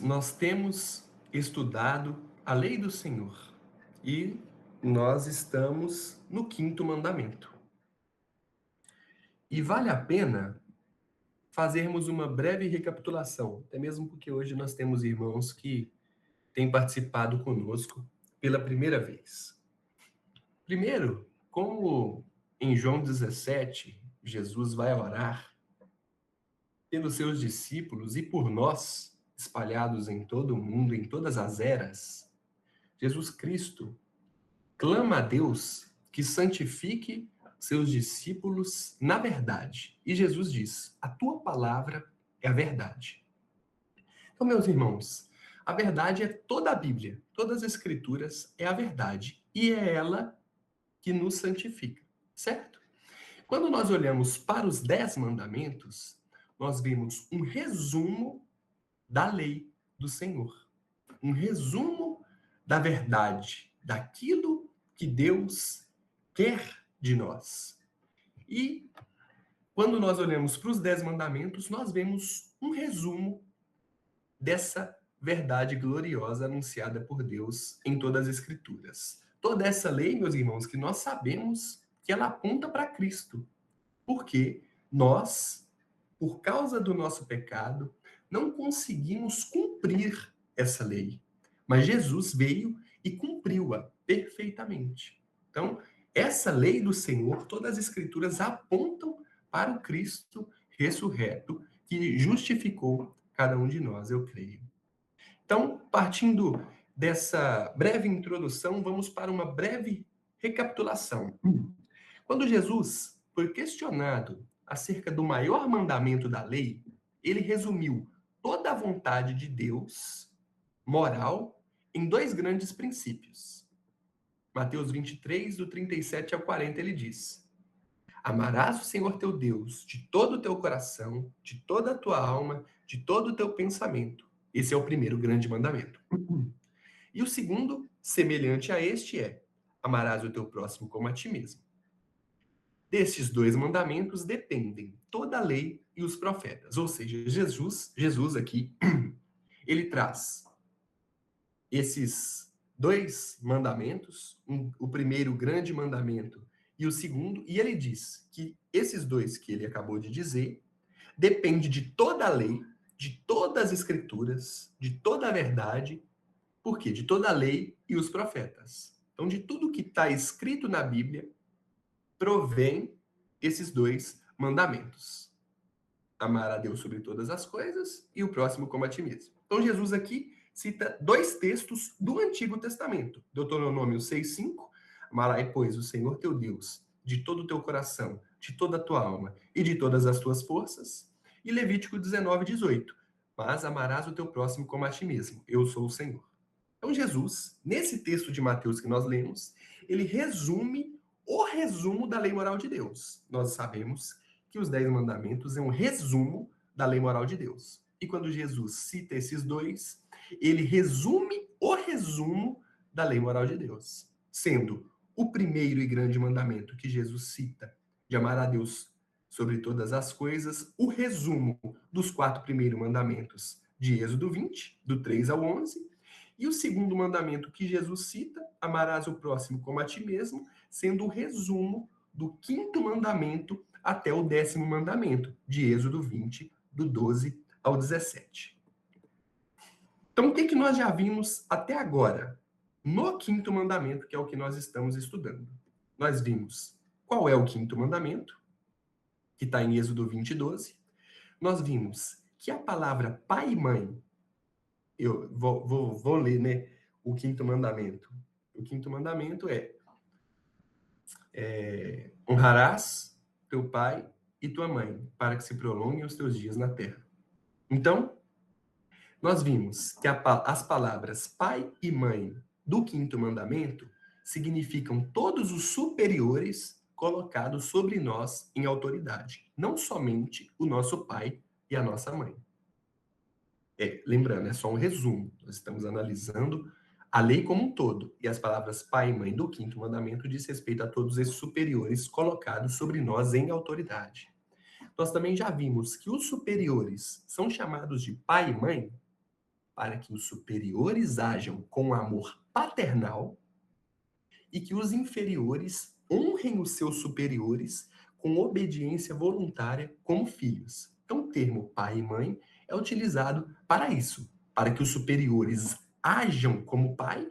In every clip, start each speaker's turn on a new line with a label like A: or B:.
A: nós temos estudado a lei do Senhor e nós estamos no quinto mandamento. E vale a pena fazermos uma breve recapitulação, até mesmo porque hoje nós temos irmãos que têm participado conosco pela primeira vez. Primeiro, como em João 17, Jesus vai orar pelos seus discípulos e por nós, espalhados em todo o mundo, em todas as eras, Jesus Cristo clama a Deus que santifique seus discípulos na verdade. E Jesus diz: a tua palavra é a verdade. Então, meus irmãos, a verdade é toda a Bíblia, todas as Escrituras é a verdade. E é ela que nos santifica, certo? Quando nós olhamos para os 10 mandamentos, nós vemos um resumo da lei do Senhor. Um resumo da verdade, daquilo que Deus quer de nós. E quando nós olhamos para os 10 mandamentos, nós vemos um resumo dessa verdade gloriosa anunciada por Deus em todas as Escrituras. Toda essa lei, meus irmãos, que nós sabemos que ela aponta para Cristo, porque nós, por causa do nosso pecado, não conseguimos cumprir essa lei. Mas Jesus veio e cumpriu-a perfeitamente. Então, essa lei do Senhor, todas as Escrituras apontam para o Cristo ressurreto que justificou cada um de nós, eu creio. Então, partindo dessa breve introdução, vamos para uma breve recapitulação. Quando Jesus foi questionado acerca do maior mandamento da lei, ele resumiu toda a vontade de Deus, moral, em dois grandes princípios. Mateus 23, do 37 ao 40, ele diz: amarás o Senhor teu Deus de todo o teu coração, de toda a tua alma, de todo o teu pensamento. Esse é o primeiro grande mandamento. E o segundo, semelhante a este, é: amarás o teu próximo como a ti mesmo. Destes dois mandamentos dependem toda a lei e os profetas. Ou seja, Jesus aqui, ele traz esses dois mandamentos, o primeiro grande mandamento e o segundo, e ele diz que esses dois que ele acabou de dizer depende de toda a lei, de todas as escrituras, de toda a verdade. Por quê? De toda a lei e os profetas. Então, de tudo que está escrito na Bíblia, provém esses dois mandamentos: amar a Deus sobre todas as coisas e o próximo como a ti mesmo. Então, Jesus aqui cita dois textos do Antigo Testamento. Deuteronômio 6:5, amarás, pois, o Senhor teu Deus de todo o teu coração, de toda a tua alma e de todas as tuas forças. E Levítico 19:18, mas amarás o teu próximo como a ti mesmo. Eu sou o Senhor. Então, Jesus, nesse texto de Mateus que nós lemos, ele resume o resumo da lei moral de Deus. Nós sabemos que os 10 mandamentos é um resumo da lei moral de Deus. E quando Jesus cita esses dois, ele resume o resumo da lei moral de Deus, sendo o primeiro e grande mandamento que Jesus cita, de amar a Deus sobre todas as coisas, o resumo dos 4 primeiros mandamentos de Êxodo 20, do 3 ao 11, e o segundo mandamento que Jesus cita, amarás o próximo como a ti mesmo, sendo o resumo do quinto mandamento até o 10º mandamento, de Êxodo 20, do 12 ao 17. Então, o que nós já vimos até agora? No quinto mandamento, que é o que nós estamos estudando. Nós vimos qual é o quinto mandamento, que está em Êxodo 20, 12. Nós vimos que a palavra pai e mãe, eu vou ler, né, o quinto mandamento. O quinto mandamento honrarás teu pai e tua mãe, para que se prolonguem os teus dias na terra. Então, nós vimos que as palavras pai e mãe do quinto mandamento significam todos os superiores colocados sobre nós em autoridade, não somente o nosso pai e a nossa mãe. Lembrando, é só um resumo. Nós estamos analisando a lei como um todo. E as palavras pai e mãe do quinto mandamento diz respeito a todos esses superiores colocados sobre nós em autoridade. Nós também já vimos que os superiores são chamados de pai e mãe para que os superiores ajam com amor paternal e que os inferiores honrem os seus superiores com obediência voluntária como filhos. Então, o termo pai e mãe é utilizado para isso, para que os superiores ajam como pai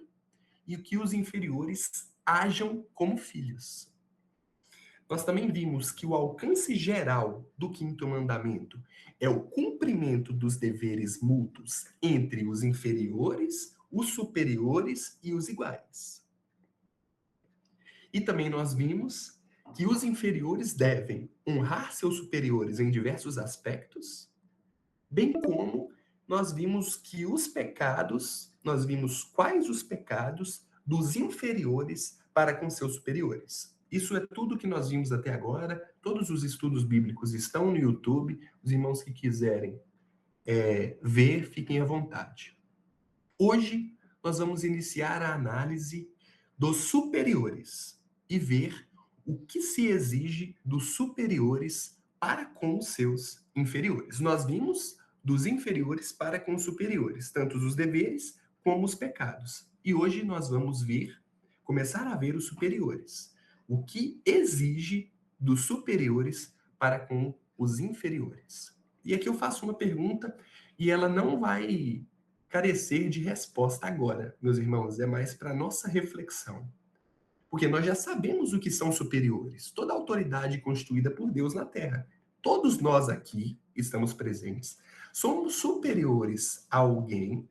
A: e que os inferiores ajam como filhos. Nós também vimos que o alcance geral do quinto mandamento é o cumprimento dos deveres mútuos entre os inferiores, os superiores e os iguais. E também nós vimos que os inferiores devem honrar seus superiores em diversos aspectos, bem como nós vimos que os pecados, nós vimos quais os pecados dos inferiores para com seus superiores. Isso é tudo que nós vimos até agora. Todos os estudos bíblicos estão no YouTube. Os irmãos que quiserem ver, fiquem à vontade. Hoje, nós vamos iniciar a análise dos superiores e ver o que se exige dos superiores para com os seus inferiores. Nós vimos dos inferiores para com os superiores, tanto os deveres como os pecados. E hoje nós vamos ver, começar a ver os superiores. O que exige dos superiores para com os inferiores. E aqui eu faço uma pergunta e ela não vai carecer de resposta agora, meus irmãos, é mais para nossa reflexão. Porque nós já sabemos o que são superiores, toda autoridade constituída por Deus na terra. Todos nós aqui estamos presentes, somos superiores a alguém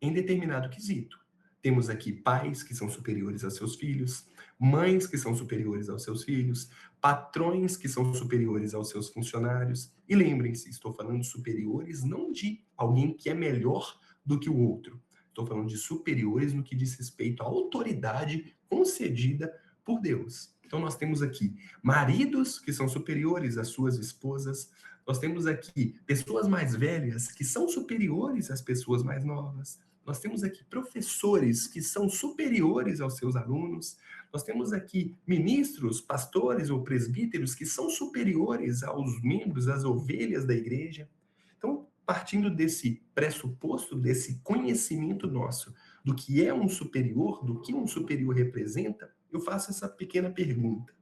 A: em determinado quesito. Temos aqui pais que são superiores aos seus filhos, mães que são superiores aos seus filhos, patrões que são superiores aos seus funcionários. E lembrem-se, estou falando de superiores não de alguém que é melhor do que o outro. Estou falando de superiores no que diz respeito à autoridade concedida por Deus. Então nós temos aqui maridos que são superiores às suas esposas, nós temos aqui pessoas mais velhas que são superiores às pessoas mais novas. Nós temos aqui professores que são superiores aos seus alunos. Nós temos aqui ministros, pastores ou presbíteros que são superiores aos membros, às ovelhas da igreja. Então, partindo desse pressuposto, desse conhecimento nosso do que é um superior, do que um superior representa, eu faço essa pequena pergunta.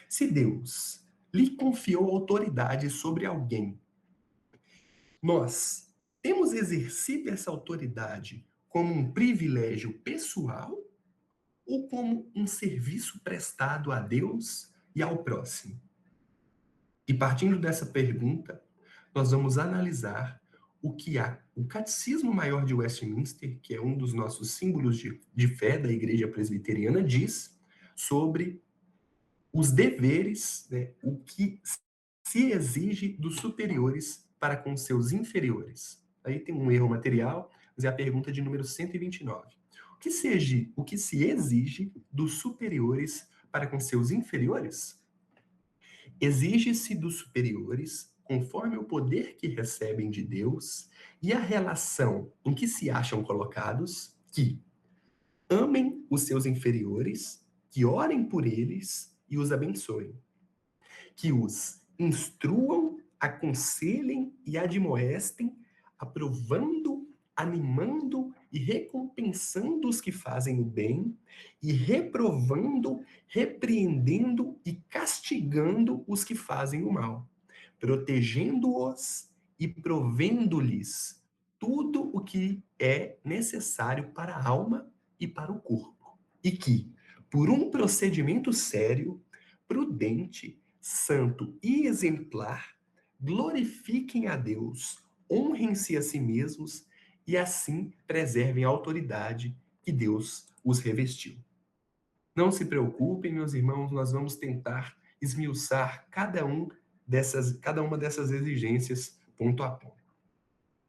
A: Se Deus lhe confiou autoridade sobre alguém, nós temos exercido essa autoridade como um privilégio pessoal ou como um serviço prestado a Deus e ao próximo? E partindo dessa pergunta, nós vamos analisar o que o Catecismo Maior de Westminster, que é um dos nossos símbolos de fé da Igreja Presbiteriana, diz sobre os deveres, né, o que se exige dos superiores para com seus inferiores. Aí tem um erro material, mas é a pergunta de número 129. O que se exige dos superiores para com seus inferiores? Exige-se dos superiores, conforme o poder que recebem de Deus e a relação em que se acham colocados, que amem os seus inferiores, que orem por eles e os abençoem, que os instruam, aconselhem e admoestem, aprovando, animando e recompensando os que fazem o bem, e reprovando, repreendendo e castigando os que fazem o mal, protegendo-os e provendo-lhes tudo o que é necessário para a alma e para o corpo. E que, por um procedimento sério, prudente, santo e exemplar, glorifiquem a Deus, honrem-se a si mesmos e assim preservem a autoridade que Deus os revestiu. Não se preocupem, meus irmãos, nós vamos tentar esmiuçar cada uma dessas exigências ponto a ponto.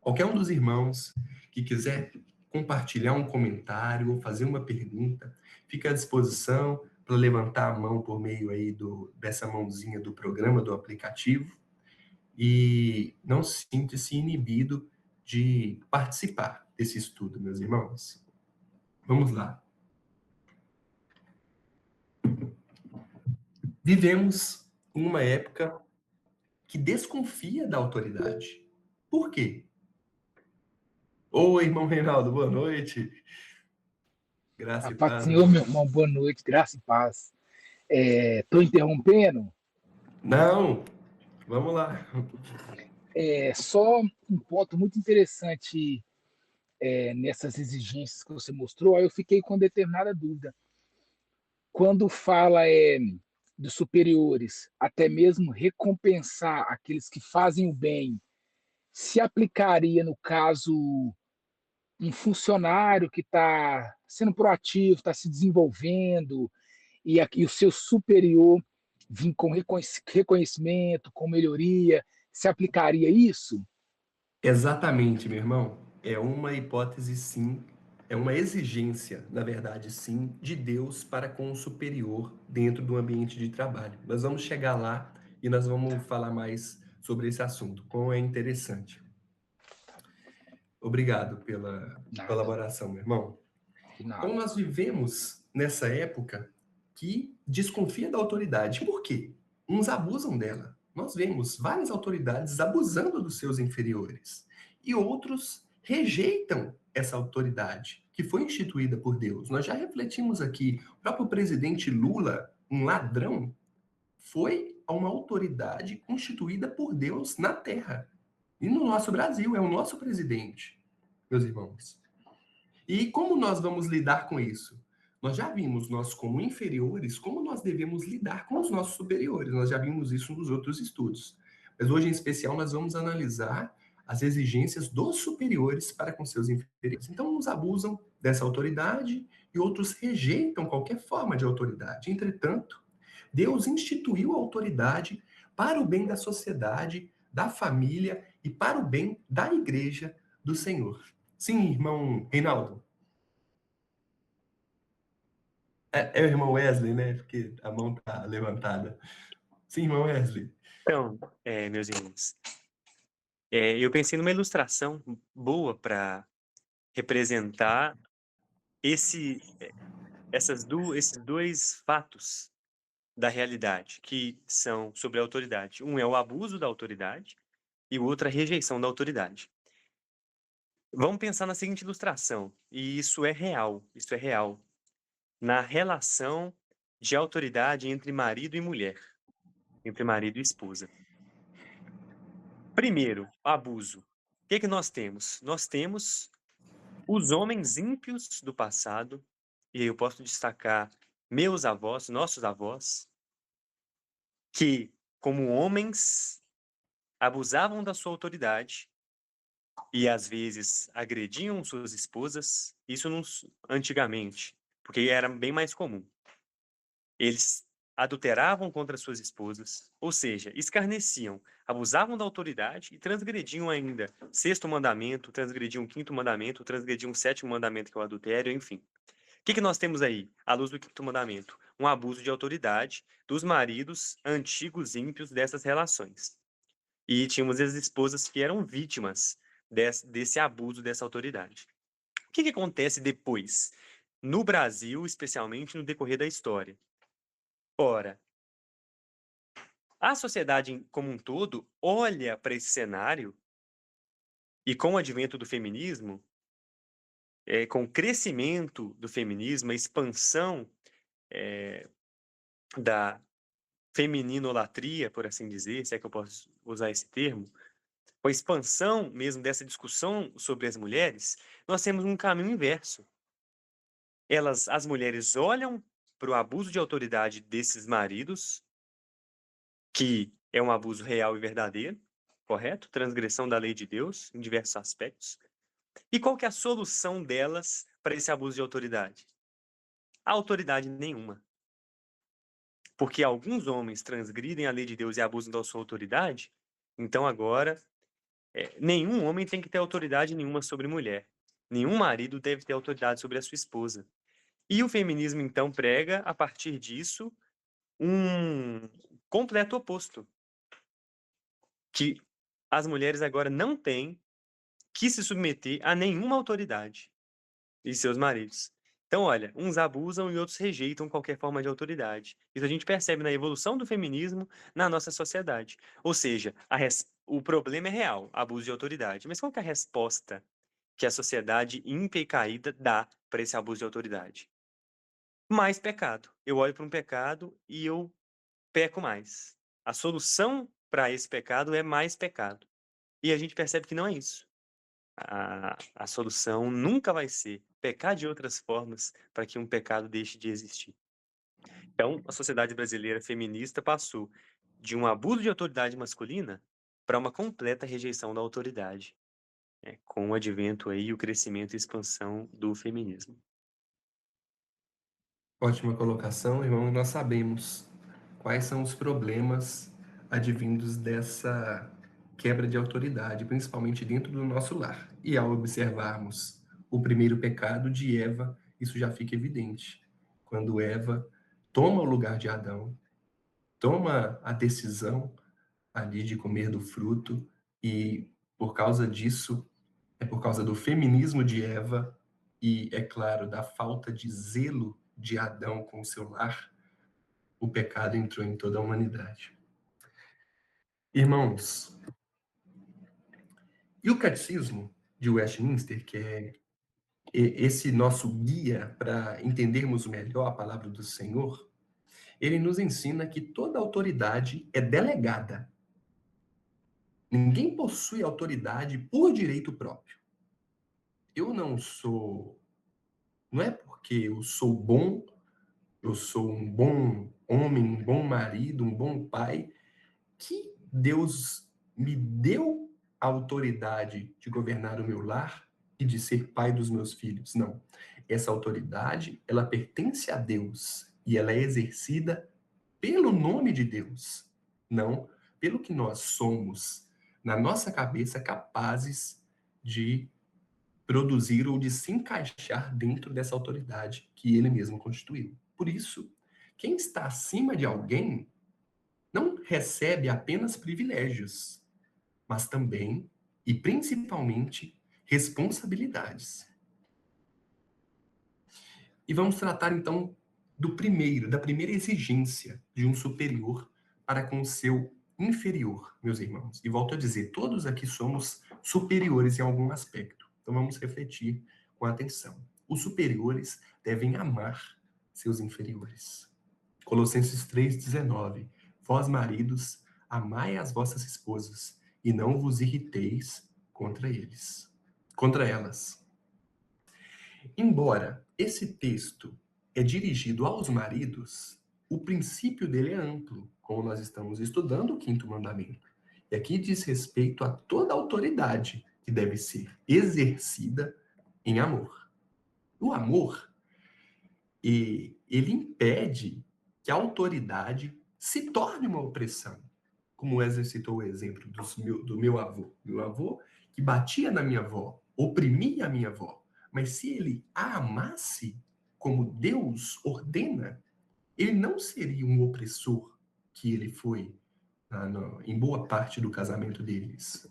A: Qualquer um dos irmãos que quiser compartilhar um comentário ou fazer uma pergunta, fica à disposição para levantar a mão por meio aí dessa mãozinha do programa, do aplicativo, e não sinta-se inibido de participar desse estudo, meus irmãos. Vamos lá. Vivemos em uma época que desconfia da autoridade. Por quê? Oi, irmão Reinaldo, boa noite.
B: A
A: Graça e
B: paz do
A: paz,
B: Senhor,
A: irmão.
B: meu irmão, boa noite, graça e paz. Estou interrompendo?
A: Não, vamos lá.
B: Só um ponto muito interessante nessas exigências que você mostrou, aí eu fiquei com determinada dúvida. Quando fala dos superiores, até mesmo recompensar aqueles que fazem o bem, se aplicaria no caso um funcionário que está sendo proativo, está se desenvolvendo, e o seu superior vir com reconhecimento, com melhoria, se aplicaria isso?
A: Exatamente, meu irmão. É uma hipótese, sim. É uma exigência, na verdade, sim, de Deus para com o superior dentro do ambiente de trabalho. Nós vamos chegar lá e nós vamos falar mais sobre esse assunto, como é interessante. Obrigado pela
B: Nada,
A: colaboração, meu irmão.
B: de
A: Então,
B: nada.
A: nós vivemos nessa época que desconfia da autoridade. Por quê? Uns abusam dela. Nós vemos várias autoridades abusando dos seus inferiores. E outros rejeitam essa autoridade que foi instituída por Deus. Nós já refletimos aqui, o próprio presidente Lula, um ladrão, foi uma autoridade constituída por Deus na terra. E no nosso Brasil, é o nosso presidente, meus irmãos. E como nós vamos lidar com isso? Nós já vimos, nós como inferiores, como nós devemos lidar com os nossos superiores. Nós já vimos isso nos outros estudos. Mas hoje, em especial, nós vamos analisar as exigências dos superiores para com seus inferiores. Então, uns abusam dessa autoridade e outros rejeitam qualquer forma de autoridade. Entretanto, Deus instituiu a autoridade para o bem da sociedade, da família e para o bem da igreja do Senhor. Sim, irmão Reinaldo. É o irmão Wesley, né? Porque a mão tá levantada. Sim, irmão Wesley.
C: Então, meus irmãos, eu pensei numa ilustração boa para representar esse, esses dois fatos da realidade, que são sobre a autoridade. Um é o abuso da autoridade e o outro a rejeição da autoridade. Vamos pensar na seguinte ilustração, e isso é real, na relação de autoridade entre marido e mulher, entre marido e esposa. Primeiro, abuso. O que nós temos? Nós temos os homens ímpios do passado, e eu posso destacar meus avós, nossos avós, que, como homens, abusavam da sua autoridade e, às vezes, agrediam suas esposas, isso antigamente, porque era bem mais comum. Eles adulteravam contra suas esposas, ou seja, escarneciam, abusavam da autoridade e transgrediam ainda sexto mandamento, transgrediam o quinto mandamento, transgrediam o sétimo mandamento, que é o adultério, enfim. O que nós temos aí, à luz do quinto mandamento? Um abuso de autoridade dos maridos antigos ímpios dessas relações. E tínhamos as esposas que eram vítimas desse abuso dessa autoridade. O que acontece depois? No Brasil, especialmente no decorrer da história. Ora, a sociedade como um todo olha para esse cenário e, com o advento do feminismo, com o crescimento do feminismo, a expansão da femininolatria, por assim dizer, se é que eu posso usar esse termo, com a expansão mesmo dessa discussão sobre as mulheres, nós temos um caminho inverso. As mulheres olham para o abuso de autoridade desses maridos, que é um abuso real e verdadeiro, correto? Transgressão da lei de Deus em diversos aspectos. E qual que é a solução delas para esse abuso de autoridade? A autoridade nenhuma. Porque alguns homens transgridem a lei de Deus e abusam da sua autoridade, então agora nenhum homem tem que ter autoridade nenhuma sobre mulher. Nenhum marido deve ter autoridade sobre a sua esposa. E o feminismo, então, prega, a partir disso, um completo oposto. Que as mulheres agora não têm que se submeter a nenhuma autoridade de seus maridos. Então, olha, uns abusam e outros rejeitam qualquer forma de autoridade. Isso a gente percebe na evolução do feminismo na nossa sociedade. Ou seja, o problema é real, abuso de autoridade. Mas qual que é a resposta que a sociedade ímpia e caída dá para esse abuso de autoridade? Mais pecado. Eu olho para um pecado e eu peco mais. A solução para esse pecado é mais pecado. E a gente percebe que não é isso. A solução nunca vai ser pecar de outras formas para que um pecado deixe de existir. Então, a sociedade brasileira feminista passou de um abuso de autoridade masculina para uma completa rejeição da autoridade, né, com o advento aí, o crescimento e expansão do feminismo.
A: Ótima colocação, irmão. Nós sabemos quais são os problemas advindos dessa quebra de autoridade, principalmente dentro do nosso lar. E ao observarmos o primeiro pecado de Eva, isso já fica evidente. Quando Eva toma o lugar de Adão, toma a decisão ali de comer do fruto, e por causa disso, é por causa do feminismo de Eva e, é claro, da falta de zelo de Adão com o seu lar, o pecado entrou em toda a humanidade. Irmãos, e o Catecismo de Westminster, que é esse nosso guia para entendermos melhor a palavra do Senhor, ele nos ensina que toda autoridade é delegada. Ninguém possui autoridade por direito próprio. Eu não sou. Não é porque eu sou bom, eu sou um bom homem, um bom marido, um bom pai, que Deus me deu a autoridade de governar o meu lar e de ser pai dos meus filhos. Não. Essa autoridade, ela pertence a Deus e ela é exercida pelo nome de Deus, não pelo que nós somos, na nossa cabeça, capazes de produzir ou de se encaixar dentro dessa autoridade que ele mesmo constituiu. Por isso, quem está acima de alguém não recebe apenas privilégios, mas também e principalmente responsabilidades. E vamos tratar então da primeira exigência de um superior para com o seu inferior, meus irmãos. E volto a dizer, todos aqui somos superiores em algum aspecto. Então vamos refletir com atenção. Os superiores devem amar seus inferiores. Colossenses 3,19. Vós, maridos, amai as vossas esposas e não vos irriteis contra elas. Embora esse texto é dirigido aos maridos, o princípio dele é amplo, como nós estamos estudando o quinto mandamento. E aqui diz respeito a toda autoridade que deve ser exercida em amor. O amor, ele impede que a autoridade se torne uma opressão. Como o Wesley citou o exemplo do meu avô. Meu avô que batia na minha avó, oprimia a minha avó. Mas se ele a amasse como Deus ordena, ele não seria um opressor que ele foi em boa parte do casamento deles.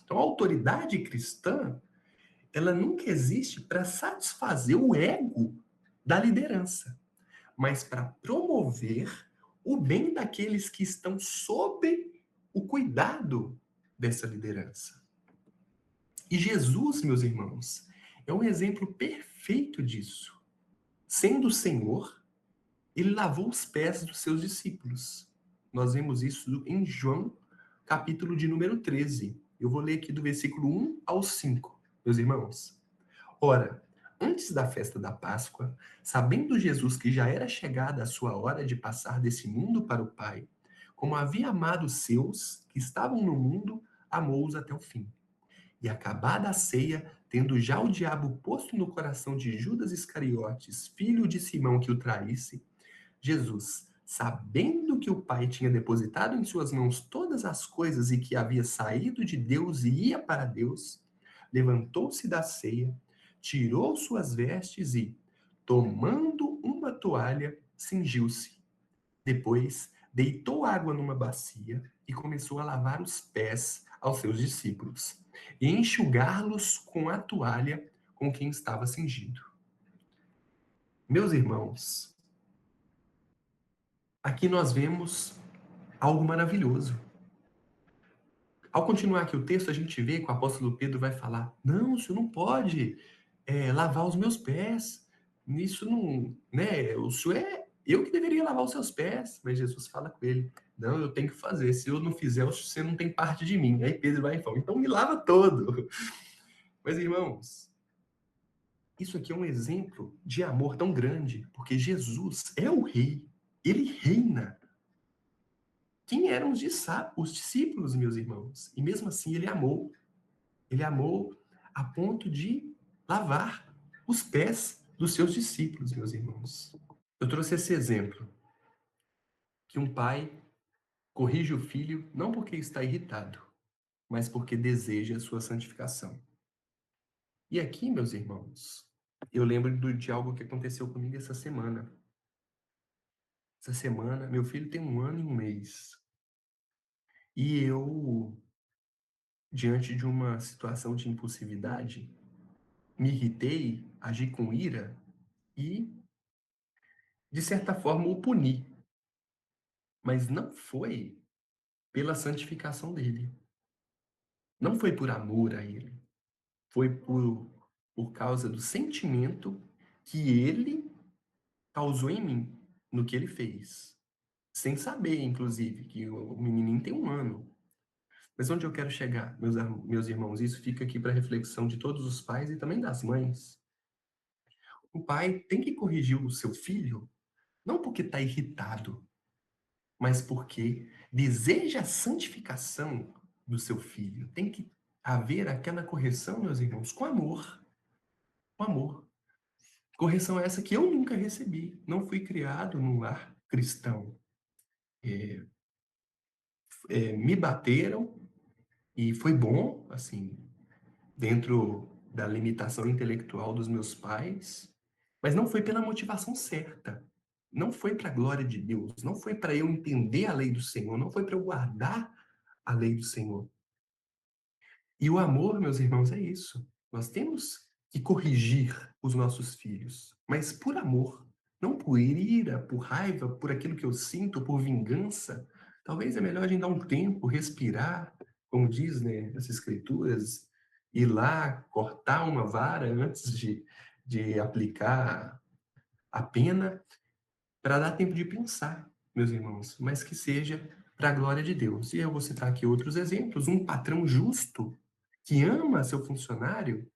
A: Então, a autoridade cristã, ela nunca existe para satisfazer o ego da liderança, mas para promover o bem daqueles que estão sob o cuidado dessa liderança. E Jesus, meus irmãos, é um exemplo perfeito disso. Sendo o Senhor, ele lavou os pés dos seus discípulos. Nós vemos isso em João, capítulo de número 13. Eu vou ler aqui do versículo 1 ao 5, meus irmãos. Ora, antes da festa da Páscoa, sabendo Jesus que já era chegada a sua hora de passar desse mundo para o Pai, como havia amado os seus que estavam no mundo, amou-os até o fim. E acabada a ceia, tendo já o diabo posto no coração de Judas Iscariotes, filho de Simão que o traísse, Jesus, sabendo que o Pai tinha depositado em suas mãos todas as coisas e que havia saído de Deus e ia para Deus, levantou-se da ceia, tirou suas vestes e, tomando uma toalha, cingiu-se. Depois, deitou água numa bacia e começou a lavar os pés aos seus discípulos e enxugá-los com a toalha com quem estava cingido. Meus irmãos, aqui nós vemos algo maravilhoso. Ao continuar aqui o texto, a gente vê que o apóstolo Pedro vai falar: não, o senhor não pode lavar os meus pés. Isso não, né? O senhor é eu que deveria lavar os seus pés. Mas Jesus fala com ele: não, eu tenho que fazer. Se eu não fizer, você não tem parte de mim. Aí Pedro vai e fala: então me lava todo. Mas irmãos, isso aqui é um exemplo de amor tão grande, porque Jesus é o rei. Ele reina. Quem eram os discípulos, meus irmãos? E mesmo assim ele amou. Ele amou a ponto de lavar os pés dos seus discípulos, meus irmãos. Eu trouxe esse exemplo, que um pai corrige o filho não porque está irritado, mas porque deseja a sua santificação. E aqui, meus irmãos, eu lembro de algo que aconteceu comigo essa semana. Essa semana, meu filho tem 1 ano e 1 mês. E eu, diante de uma situação de impulsividade, me irritei, agi com ira e, de certa forma, o puni. Mas não foi pela santificação dele. Não foi por amor a ele. Foi por causa do sentimento que ele causou em mim, no que ele fez. Sem saber, inclusive, que o menininho tem 1 ano. Mas onde eu quero chegar, meus irmãos? Isso fica aqui para reflexão de todos os pais e também das mães. O pai tem que corrigir o seu filho, não porque está irritado, mas porque deseja a santificação do seu filho. Tem que haver aquela correção, meus irmãos, com amor. Com amor. Correção essa que eu nunca recebi. Não fui criado num lar cristão. Me bateram e foi bom, assim, dentro da limitação intelectual dos meus pais, mas não foi pela motivação certa. Não foi para a glória de Deus, não foi para eu entender a lei do Senhor, não foi para eu guardar a lei do Senhor. E o amor, meus irmãos, é isso. Nós temos que corrigir os nossos filhos, mas por amor, não por ira, por raiva, por aquilo que eu sinto, por vingança. Talvez é melhor a gente dar um tempo, respirar, como diz, né, as escrituras, ir lá, cortar uma vara antes de aplicar a pena, para dar tempo de pensar, meus irmãos, mas que seja para a glória de Deus. E eu vou citar aqui outros exemplos. Um patrão justo que ama seu funcionário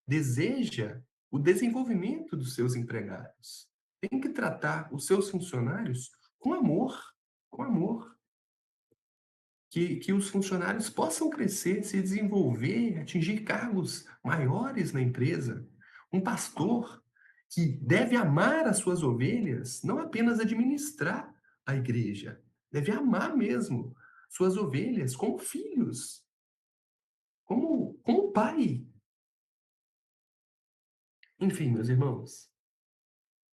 A: deseja o desenvolvimento dos seus empregados. Tem que tratar os seus funcionários com amor, com amor. Que os funcionários possam crescer, se desenvolver, atingir cargos maiores na empresa. Um pastor que deve amar as suas ovelhas, não apenas administrar a igreja, deve amar mesmo suas ovelhas como filhos, como pai. Enfim, meus irmãos,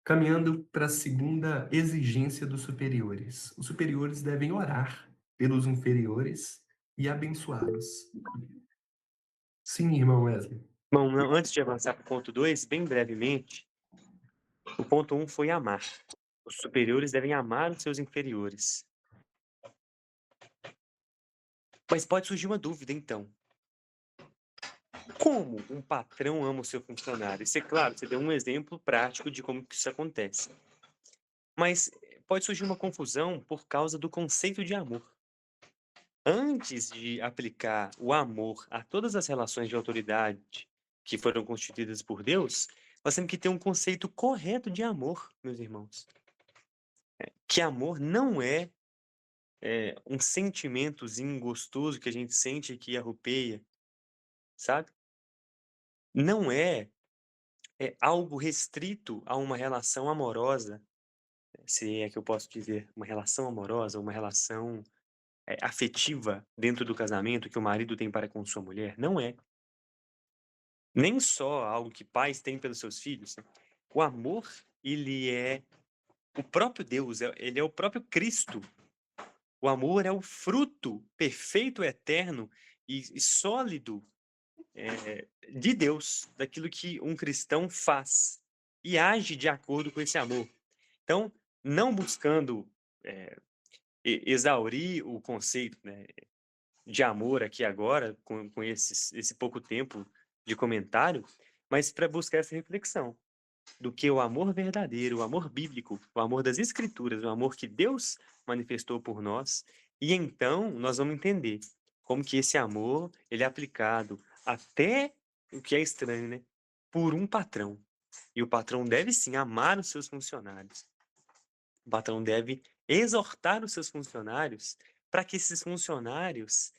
A: caminhando para a segunda exigência dos superiores. Os superiores devem orar pelos inferiores e abençoá-los. Sim, irmão Wesley.
C: Bom, antes de avançar para o ponto 2, bem brevemente, o ponto 1 foi amar. Os superiores devem amar os seus inferiores. Mas pode surgir uma dúvida, então. Como um patrão ama o seu funcionário? Isso é claro, você deu um exemplo prático de como que isso acontece. Mas pode surgir uma confusão por causa do conceito de amor. Antes de aplicar o amor a todas as relações de autoridade que foram constituídas por Deus, nós temos que ter um conceito correto de amor, meus irmãos. Que amor não é um sentimentozinho gostoso que a gente sente que arrupeia, sabe? Não é algo restrito a uma relação amorosa, se é que eu posso dizer, uma relação amorosa, uma relação afetiva dentro do casamento que o marido tem para com sua mulher. Não é. Nem só algo que pais têm pelos seus filhos. Né? O amor, ele é o próprio Deus, ele é o próprio Cristo. O amor é o fruto perfeito, eterno e sólido de Deus, daquilo que um cristão faz e age de acordo com esse amor. Então, não buscando exaurir o conceito, né, de amor aqui agora, com esse pouco tempo de comentário, mas para buscar essa reflexão do que o amor verdadeiro, o amor bíblico, o amor das Escrituras, o amor que Deus manifestou por nós. E então nós vamos entender como que esse amor ele é aplicado até o que é estranho, né? Por um patrão. E o patrão deve sim amar os seus funcionários. O patrão deve exortar os seus funcionários para que esses funcionários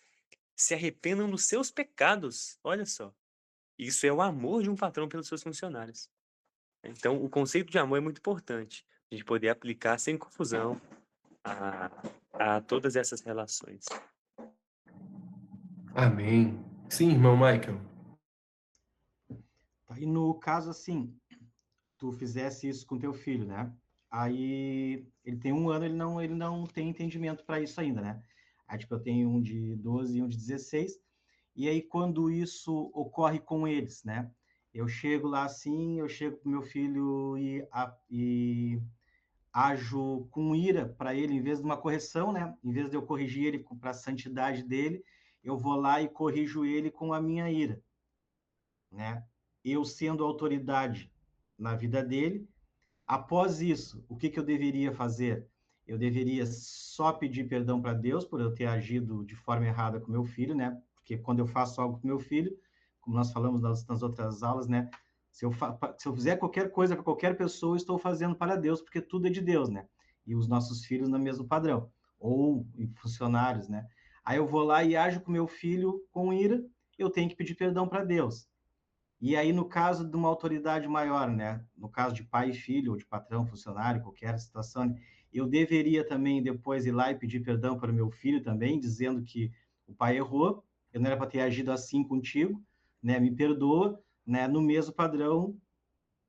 C: se arrependam dos seus pecados. Olha só. Isso é o amor de um patrão pelos seus funcionários. Então, o conceito de amor é muito importante. A gente poder aplicar sem confusão a todas essas relações.
A: Amém. Sim, irmão Michael.
D: Tá, e no caso, assim, tu fizesse isso com teu filho, né? Aí ele tem 1 ano, ele não tem entendimento para isso ainda, né? Aí, tipo, eu tenho um de 12 e um de 16. E aí, quando isso ocorre com eles, né? Eu chego lá assim, eu chego pro meu filho e ajo com ira para ele, em vez de uma correção, né? Em vez de eu corrigir ele para a santidade dele, eu vou lá e corrijo ele com a minha ira, né? Eu sendo autoridade na vida dele. Após isso, o que eu deveria fazer? Eu deveria só pedir perdão para Deus por eu ter agido de forma errada com meu filho, né? Porque quando eu faço algo com meu filho, como nós falamos nas outras aulas, né? Se eu fizer qualquer coisa para qualquer pessoa, eu estou fazendo para Deus, porque tudo é de Deus, né? E os nossos filhos no mesmo padrão, ou funcionários, né? Aí eu vou lá e ajo com meu filho com ira, eu tenho que pedir perdão para Deus. E aí, no caso de uma autoridade maior, né? No caso de pai e filho, ou de patrão, funcionário, qualquer situação, né? Eu deveria também depois ir lá e pedir perdão para o meu filho também, dizendo que o pai errou, eu não era para ter agido assim contigo, né? Me perdoa, né? No mesmo padrão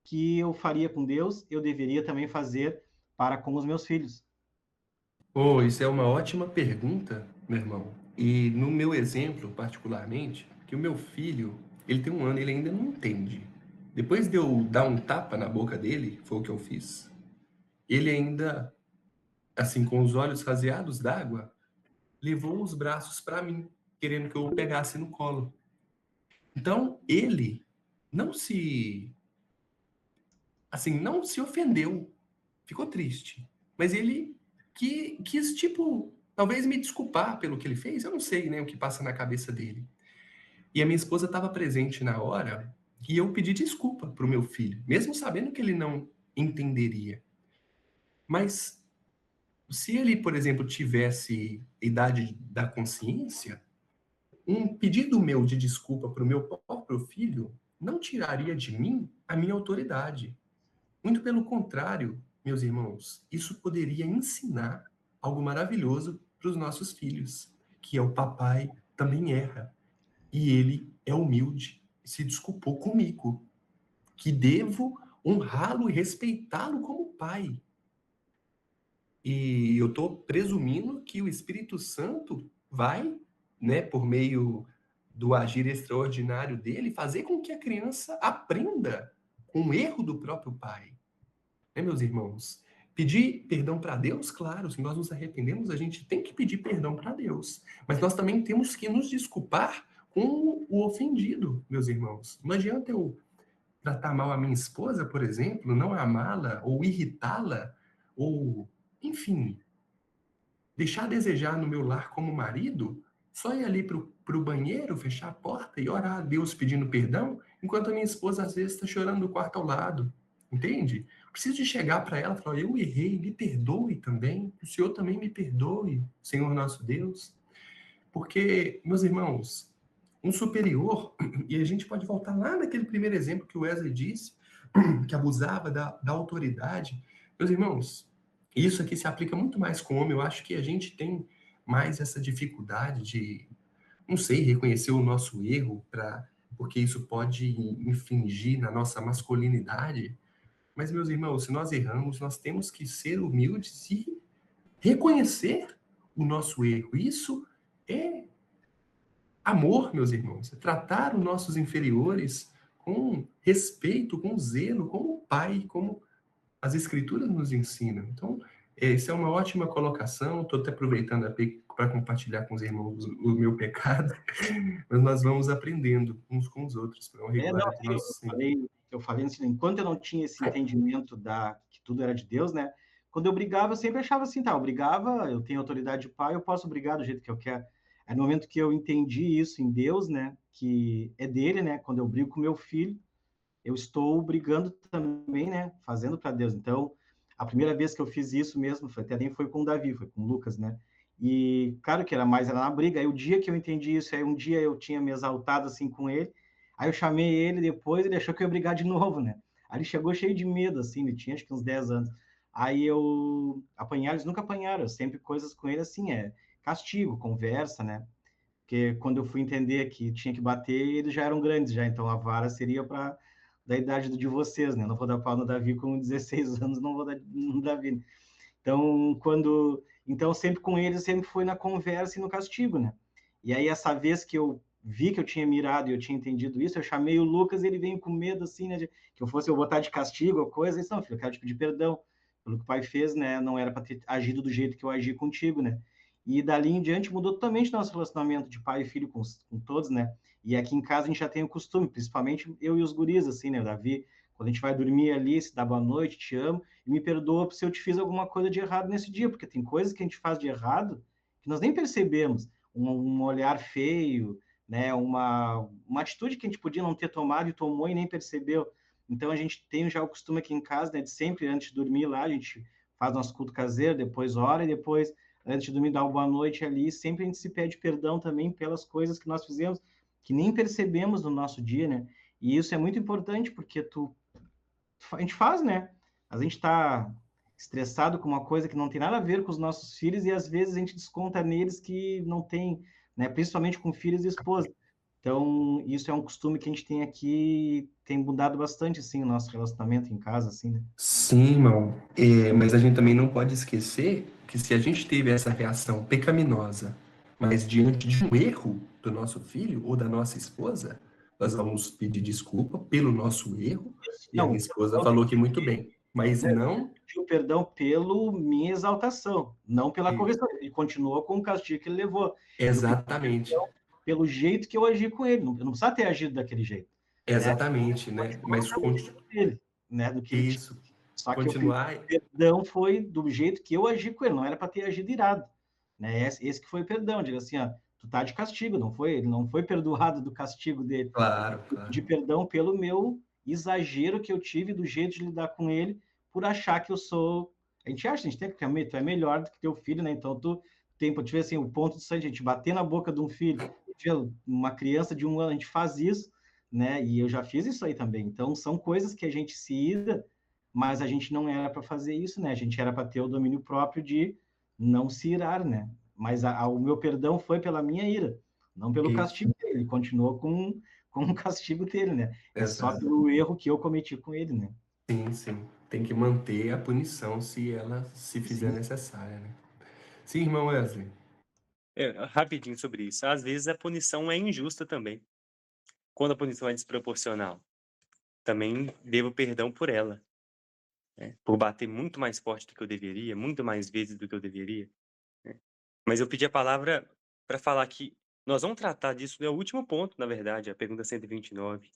D: que eu faria com Deus, eu deveria também fazer para com os meus filhos.
A: Oh, isso é uma ótima pergunta, meu irmão. E no meu exemplo, particularmente, que o meu filho, ele tem 1 ano, ele ainda não entende. Depois de eu dar um tapa na boca dele, foi o que eu fiz, ele ainda, assim, com os olhos raseados d'água, levou os braços para mim, querendo que eu o pegasse no colo. Então, ele não se, assim, não se ofendeu, ficou triste. Mas ele quis, tipo, talvez me desculpar pelo que ele fez. Eu não sei, né, o que passa na cabeça dele. E a minha esposa estava presente na hora e eu pedi desculpa para o meu filho, mesmo sabendo que ele não entenderia. Mas se ele, por exemplo, tivesse idade da consciência, um pedido meu de desculpa para o meu próprio filho não tiraria de mim a minha autoridade. Muito pelo contrário, meus irmãos, isso poderia ensinar algo maravilhoso para os nossos filhos, que é o papai também erra. E ele é humilde e se desculpou comigo, que devo honrá-lo e respeitá-lo como pai. E eu estou presumindo que o Espírito Santo vai, né, por meio do agir extraordinário dele, fazer com que a criança aprenda com o erro do próprio pai. Né, meus irmãos? Pedir perdão para Deus, claro, se nós nos arrependemos, a gente tem que pedir perdão para Deus. Mas nós também temos que nos desculpar com o ofendido, meus irmãos. Não adianta eu tratar mal a minha esposa, por exemplo, não amá-la ou irritá-la, ou, enfim, deixar a desejar no meu lar como marido, só ir ali para o banheiro, fechar a porta e orar a Deus pedindo perdão, enquanto a minha esposa às vezes está chorando no quarto ao lado. Entende? Preciso de chegar para ela e falar: eu errei, me perdoe também, o Senhor também me perdoe, Senhor nosso Deus. Porque, meus irmãos, um superior, e a gente pode voltar lá naquele primeiro exemplo que o Wesley disse, que abusava da autoridade. Meus irmãos, isso aqui se aplica muito mais com o homem. Eu acho que a gente tem mais essa dificuldade de, não sei, reconhecer o nosso erro, porque isso pode infringir na nossa masculinidade. Mas, meus irmãos, se nós erramos, nós temos que ser humildes e reconhecer o nosso erro. Isso é amor, meus irmãos. É tratar os nossos inferiores com respeito, com zelo, como o pai, como as escrituras nos ensinam. Então, Essa é uma ótima colocação. Estou até aproveitando para compartilhar com os irmãos o meu pecado, mas nós vamos aprendendo uns com os outros para honra e
D: Não,
A: glória do
D: eu
A: nosso Senhor.
D: falei assim, enquanto eu não tinha esse entendimento que tudo era de Deus, né? Quando eu brigava, eu sempre achava assim, tá, eu brigava, eu tenho autoridade de pai, eu posso brigar do jeito que eu quero. Aí no momento que eu entendi isso em Deus, né, que é dele, né, quando eu brigo com meu filho, eu estou brigando também, né, fazendo para Deus. Então, a primeira vez que eu fiz isso mesmo, até nem foi com o Davi, foi com o Lucas, né? E claro que era na briga. Aí o dia que eu entendi isso, aí um dia eu tinha me exaltado assim com ele, aí eu chamei ele depois, ele achou que eu ia brigar de novo, né? Aí ele chegou cheio de medo, assim, ele tinha acho que uns 10 anos. Aí eu apanhar, eles nunca apanharam, sempre coisas com ele assim, castigo, conversa, né? Porque quando eu fui entender que tinha que bater, eles já eram grandes já, então a vara seria para da idade de vocês, né? Não vou dar pau no Davi com 16 anos, não vou dar no Davi. Então sempre com eles sempre foi na conversa e no castigo, né? E aí essa vez que eu vi que eu tinha mirado e eu tinha entendido isso, eu chamei o Lucas, ele veio com medo assim, né, que eu botar de castigo ou coisa, e disse, não, filho, eu quero te pedir perdão pelo que o pai fez, né? Não era para ter agido do jeito que eu agi contigo, né? E dali em diante mudou totalmente nosso relacionamento de pai e filho com todos, né? E aqui em casa a gente já tem o costume, principalmente eu e os guris, assim, né? O Davi, quando a gente vai dormir ali, se dá boa noite, te amo, e me perdoa se eu te fiz alguma coisa de errado nesse dia, porque tem coisas que a gente faz de errado que nós nem percebemos. Um olhar feio, né? Uma atitude que a gente podia não ter tomado e tomou e nem percebeu. Então a gente tem já o costume aqui em casa, né? De sempre antes de dormir lá, a gente faz nosso culto caseiro, depois ora e depois antes de dormir dar uma boa noite ali, sempre a gente se pede perdão também pelas coisas que nós fizemos que nem percebemos no nosso dia, né? E isso é muito importante porque a gente faz, né? A gente está estressado com uma coisa que não tem nada a ver com os nossos filhos e às vezes a gente desconta neles que não tem, né? Principalmente com filhos e esposa. Então, isso é um costume que a gente tem aqui, tem mudado bastante, assim, o nosso relacionamento em casa, assim, né?
A: Sim, irmão. Mas a gente também não pode esquecer que se a gente teve essa reação pecaminosa, mas diante de um erro do nosso filho ou da nossa esposa, nós vamos pedir desculpa pelo nosso erro, e a minha
D: Não,
A: esposa falou que muito bem, mas não.
D: pediu perdão pela minha exaltação, não pela
A: e-
D: correção. Ele continuou com o castigo que ele levou. Eu pedi
A: Exatamente,
D: pelo jeito que eu agi com ele. Eu não precisava ter agido daquele jeito, né?
A: exatamente, né? Mas
D: Dele, né? Do que ele tinha.
A: isso,
D: Só que eu pedi
A: continuar.
D: perdão foi do jeito que eu agi com ele. Não era para ter agido irado, né? Esse que foi o perdão. Diga assim, ó, tu tá de castigo, não foi? Ele não foi perdoado do castigo dele.
A: Claro,
D: Eu
A: claro.
D: pedi perdão pelo meu exagero que eu tive do jeito de lidar com ele, por achar que eu sou. A gente acha, a gente tem que tu é melhor do que teu filho, né? Então tu tem, tu vê assim, o ponto de sangue, a gente bater na boca de um filho, uma criança de 1 ano, a gente faz isso, né? E eu já fiz isso aí também. Então são coisas que a gente se ira, mas a gente não era para fazer isso, né? A gente era para ter o domínio próprio de não se irar, né? Mas o meu perdão foi pela minha ira, não pelo
A: Isso,
D: castigo dele. Ele continuou com o castigo dele, né? É só
A: exato.
D: pelo erro que eu cometi com ele, né?
A: Sim, sim. Tem que manter a punição se ela se fizer
D: Sim,
A: necessária, né? Sim, irmão Wesley.
C: Rapidinho sobre isso. Às vezes a punição é injusta também. Quando a punição é desproporcional, também devo perdão por ela, né? Por bater muito mais forte do que eu deveria, muito mais vezes do que eu deveria, né? Mas eu pedi a palavra para falar que nós vamos tratar disso, é o último ponto, na verdade, a pergunta 129.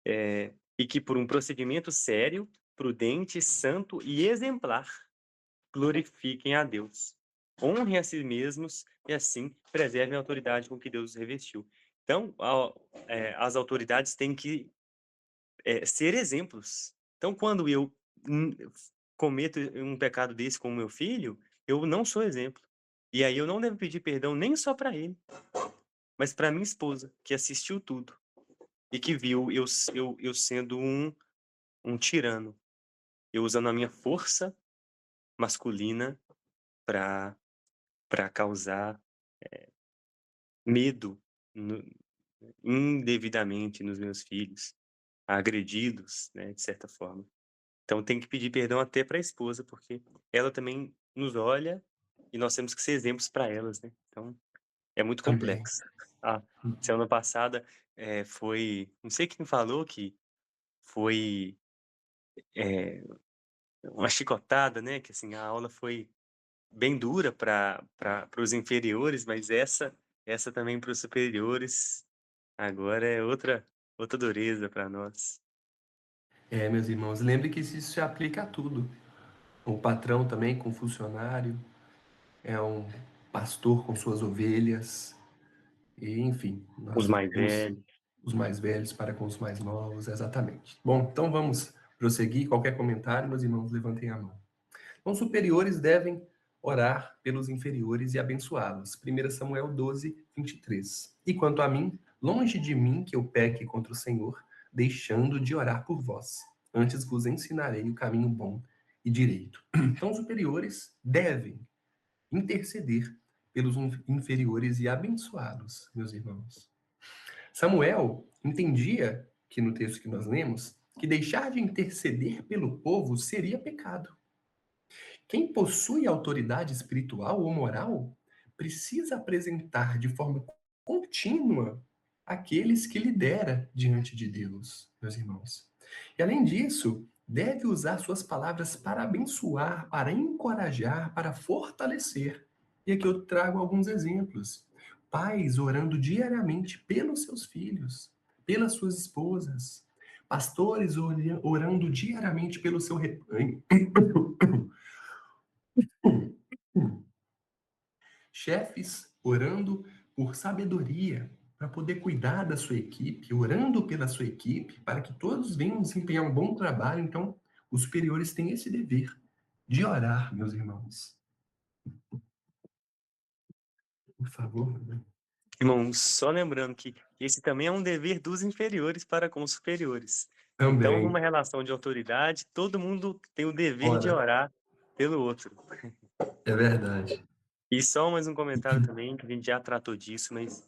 C: E que por um procedimento sério, prudente, santo e exemplar, glorifiquem a Deus. Honrem a si mesmos e assim preservem a autoridade com que Deus os revestiu. Então, as autoridades têm que ser exemplos. Então, quando eu cometo um pecado desse com o meu filho, eu não sou exemplo. E aí eu não devo pedir perdão nem só para ele, mas para minha esposa, que assistiu tudo e que viu eu sendo um tirano, eu usando a minha força masculina para causar medo no, indevidamente nos meus filhos, agredidos, né, de certa forma. Então tem que pedir perdão até para a esposa, porque ela também nos olha e nós temos que ser exemplos para elas, né? Então é muito
A: Também.
C: complexo. Semana passada foi, não sei quem falou que foi uma chicotada, né? Que assim, a aula foi bem dura para os inferiores, mas essa também para os superiores, agora é outra dureza para nós.
A: Meus irmãos, lembre que isso se aplica a tudo. O patrão também com o funcionário, é um pastor com suas ovelhas, e enfim,
C: Os
A: nós
C: mais
A: devemos
C: velhos.
A: os mais velhos para com os mais novos, exatamente. Bom, então vamos prosseguir. Qualquer comentário, meus irmãos, levantem a mão. Então, superiores devem orar pelos inferiores e abençoá-los. 1 Samuel 12, 23. E quanto a mim, longe de mim que eu peque contra o Senhor, deixando de orar por vós. Antes vos ensinarei o caminho bom e direito. Então, os superiores devem interceder pelos inferiores e abençoá-los, meus irmãos. Samuel entendia que no texto que nós lemos, que deixar de interceder pelo povo seria pecado. Quem possui autoridade espiritual ou moral precisa apresentar de forma contínua aqueles que lidera diante de Deus, meus irmãos. E além disso, deve usar suas palavras para abençoar, para encorajar, para fortalecer. E aqui eu trago alguns exemplos. Pais orando diariamente pelos seus filhos, pelas suas esposas. Pastores orando diariamente pelo seu rebanho. Chefes orando por sabedoria, para poder cuidar da sua equipe, orando pela sua equipe, para que todos venham desempenhar um bom trabalho. Então, os superiores têm esse dever de orar, meus irmãos. Por favor.
C: Irmãos, só lembrando que esse também é um dever dos inferiores para com os superiores. Então,
A: Também,
C: numa relação de autoridade, todo mundo tem o dever de
A: ora,
C: orar pelo outro.
A: é verdade.
C: E só mais um comentário também, que a gente já tratou disso, mas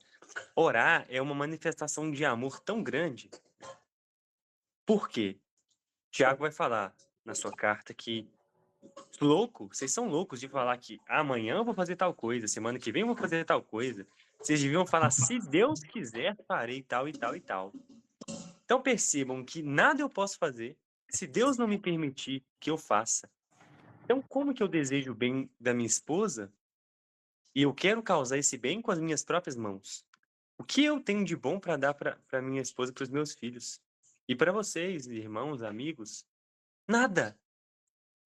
C: orar é uma manifestação de amor tão grande. Por quê? Tiago vai falar na sua carta que vocês são loucos de falar que amanhã eu vou fazer tal coisa, semana que vem eu vou fazer tal coisa. Vocês deviam falar, se Deus quiser, farei tal e tal e tal. Então percebam que nada eu posso fazer se Deus não me permitir que eu faça. Então, como que eu desejo o bem da minha esposa e eu quero causar esse bem com as minhas próprias mãos? O que eu tenho de bom para dar para minha esposa e para os meus filhos? E para vocês, irmãos, amigos? Nada.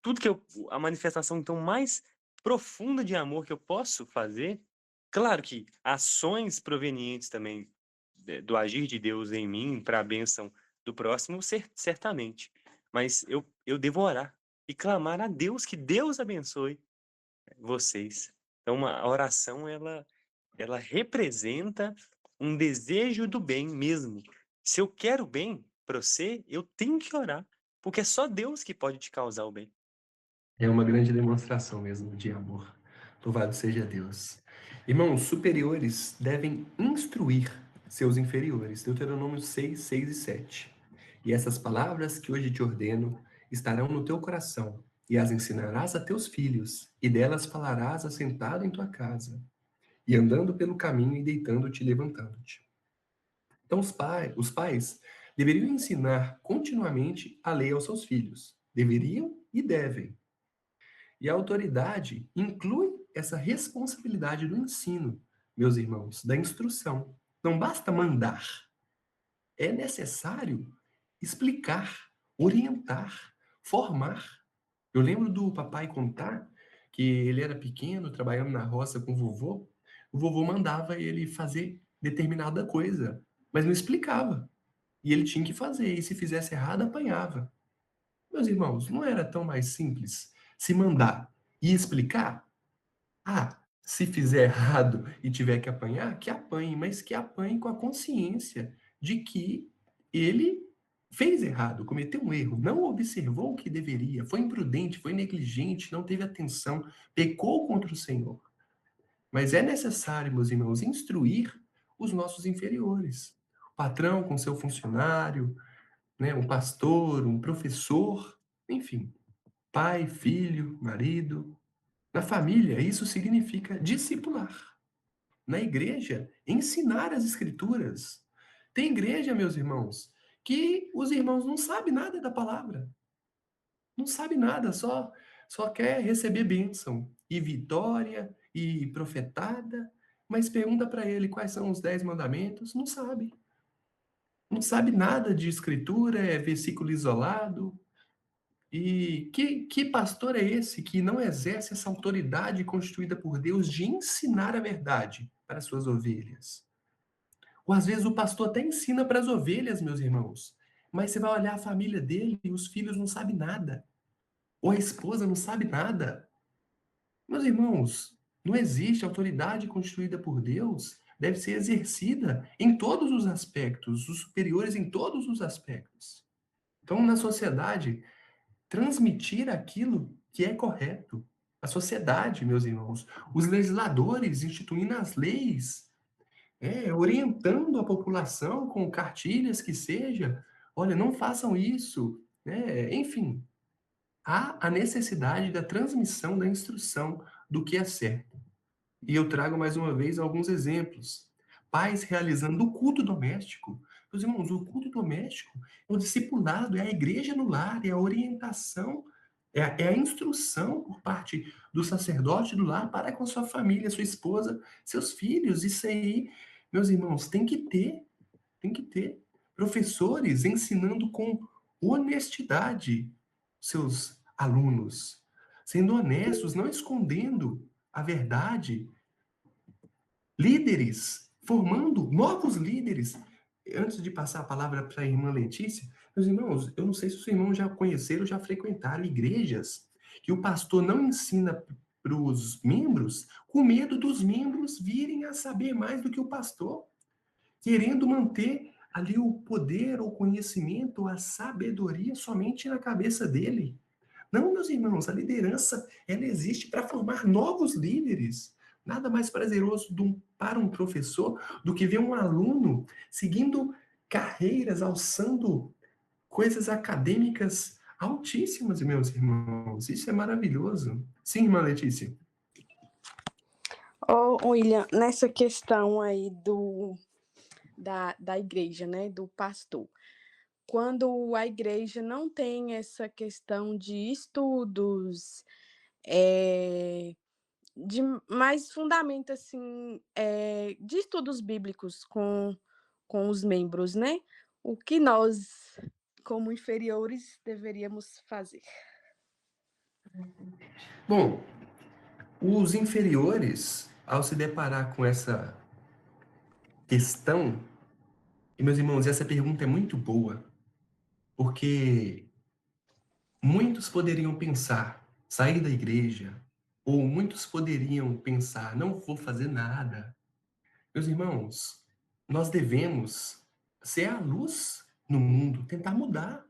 C: Tudo que a manifestação então mais profunda de amor que eu posso fazer, claro que ações provenientes também do agir de Deus em mim para a bênção do próximo, certamente. Mas eu devo orar e clamar a Deus que Deus abençoe vocês. Então, a oração, ela representa um desejo do bem mesmo. Se eu quero bem para você, eu tenho que orar, porque é só Deus que pode te causar o bem.
A: É uma grande demonstração mesmo de amor. Louvado seja Deus. Irmãos, superiores devem instruir seus inferiores. Deuteronômio 6, 6 e 7. E essas palavras que hoje te ordeno estarão no teu coração, e as ensinarás a teus filhos, e delas falarás assentado em tua casa, e andando pelo caminho, e deitando-te e levantando-te. Então, os pais deveriam ensinar continuamente a lei aos seus filhos. Deveriam e devem. E a autoridade inclui essa responsabilidade do ensino, meus irmãos, da instrução. Não basta mandar, é necessário explicar, orientar, formar. Eu lembro do papai contar que ele era pequeno, trabalhando na roça com o vovô mandava ele fazer determinada coisa, mas não explicava. E ele tinha que fazer, e se fizesse errado, apanhava. Meus irmãos, não era tão mais simples se mandar e explicar? Ah, se fizer errado e tiver que apanhar, que apanhe, mas que apanhe com a consciência de que ele fez errado, cometeu um erro, não observou o que deveria, foi imprudente, foi negligente, não teve atenção, pecou contra o Senhor. Mas é necessário, meus irmãos, instruir os nossos inferiores. O patrão com seu funcionário, né, um pastor, um professor, enfim, pai, filho, marido. Na família, isso significa discipular. Na igreja, ensinar as escrituras. Tem igreja, meus irmãos, que os irmãos não sabem nada da palavra. Não sabe nada, só quer receber bênção e vitória e profetada, mas pergunta para ele quais são os 10 mandamentos, não sabe. Não sabe nada de escritura, é versículo isolado. E que pastor é esse que não exerce essa autoridade constituída por Deus de ensinar a verdade para as suas ovelhas? Ou às vezes o pastor até ensina para as ovelhas, meus irmãos, mas você vai olhar a família dele e os filhos não sabem nada. Ou a esposa não sabe nada. Meus irmãos, não existe autoridade constituída por Deus, deve ser exercida em todos os aspectos, os superiores em todos os aspectos. Então, na sociedade, transmitir aquilo que é correto. A sociedade, meus irmãos, os legisladores instituindo as leis, orientando a população com cartilhas que seja, olha, não façam isso, né? Enfim, há a necessidade da transmissão da instrução do que é certo. E eu trago mais uma vez alguns exemplos. Pais realizando o culto doméstico. Meus irmãos, o culto doméstico é o discipulado, é a igreja no lar, é a orientação, é a instrução por parte do sacerdote do lar para com sua família, sua esposa, seus filhos. Isso aí, meus irmãos, tem que ter. Professores ensinando com honestidade seus alunos, sendo honestos, não escondendo a verdade. Líderes, formando novos líderes. Antes de passar a palavra para a irmã Letícia, meus irmãos, eu não sei se os irmãos já conheceram, já frequentaram igrejas que o pastor não ensina para os membros, com medo dos membros virem a saber mais do que o pastor, querendo manter ali o poder, o conhecimento, a sabedoria somente na cabeça dele. Não, meus irmãos, a liderança, ela existe para formar novos líderes. Nada mais prazeroso para um professor do que ver um aluno seguindo carreiras, alçando coisas acadêmicas altíssimas, meus irmãos. Isso é maravilhoso. Sim, irmã Letícia.
E: Ô, William, nessa questão aí da igreja, né, do pastor, quando a igreja não tem essa questão de estudos, de mais fundamento, assim, de estudos bíblicos com os membros, né? O que nós, como inferiores, deveríamos fazer?
A: Bom, os inferiores, ao se deparar com essa questão, e meus irmãos, essa pergunta é muito boa, porque muitos poderiam pensar, sair da igreja, ou muitos poderiam pensar, não vou fazer nada. Meus irmãos, nós devemos ser a luz no mundo, tentar mudar,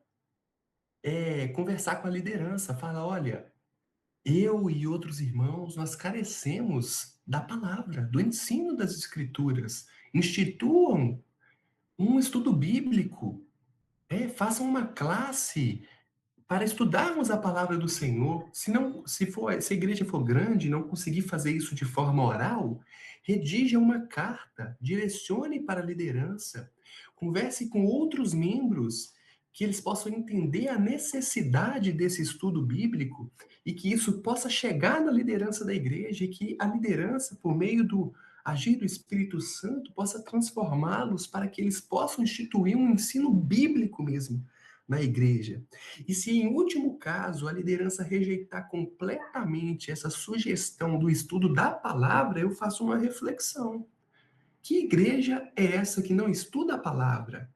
A: conversar com a liderança, falar, olha, eu e outros irmãos, nós carecemos da palavra, do ensino das escrituras. Instituam um estudo bíblico, façam uma classe para estudarmos a palavra do Senhor. Se a igreja for grande e não conseguir fazer isso de forma oral, redija uma carta, direcione para a liderança, converse com outros membros que eles possam entender a necessidade desse estudo bíblico e que isso possa chegar na liderança da igreja e que a liderança, por meio do agir do Espírito Santo, possa transformá-los para que eles possam instituir um ensino bíblico mesmo na igreja. E se, em último caso, a liderança rejeitar completamente essa sugestão do estudo da palavra, eu faço uma reflexão. Que igreja é essa que não estuda a palavra?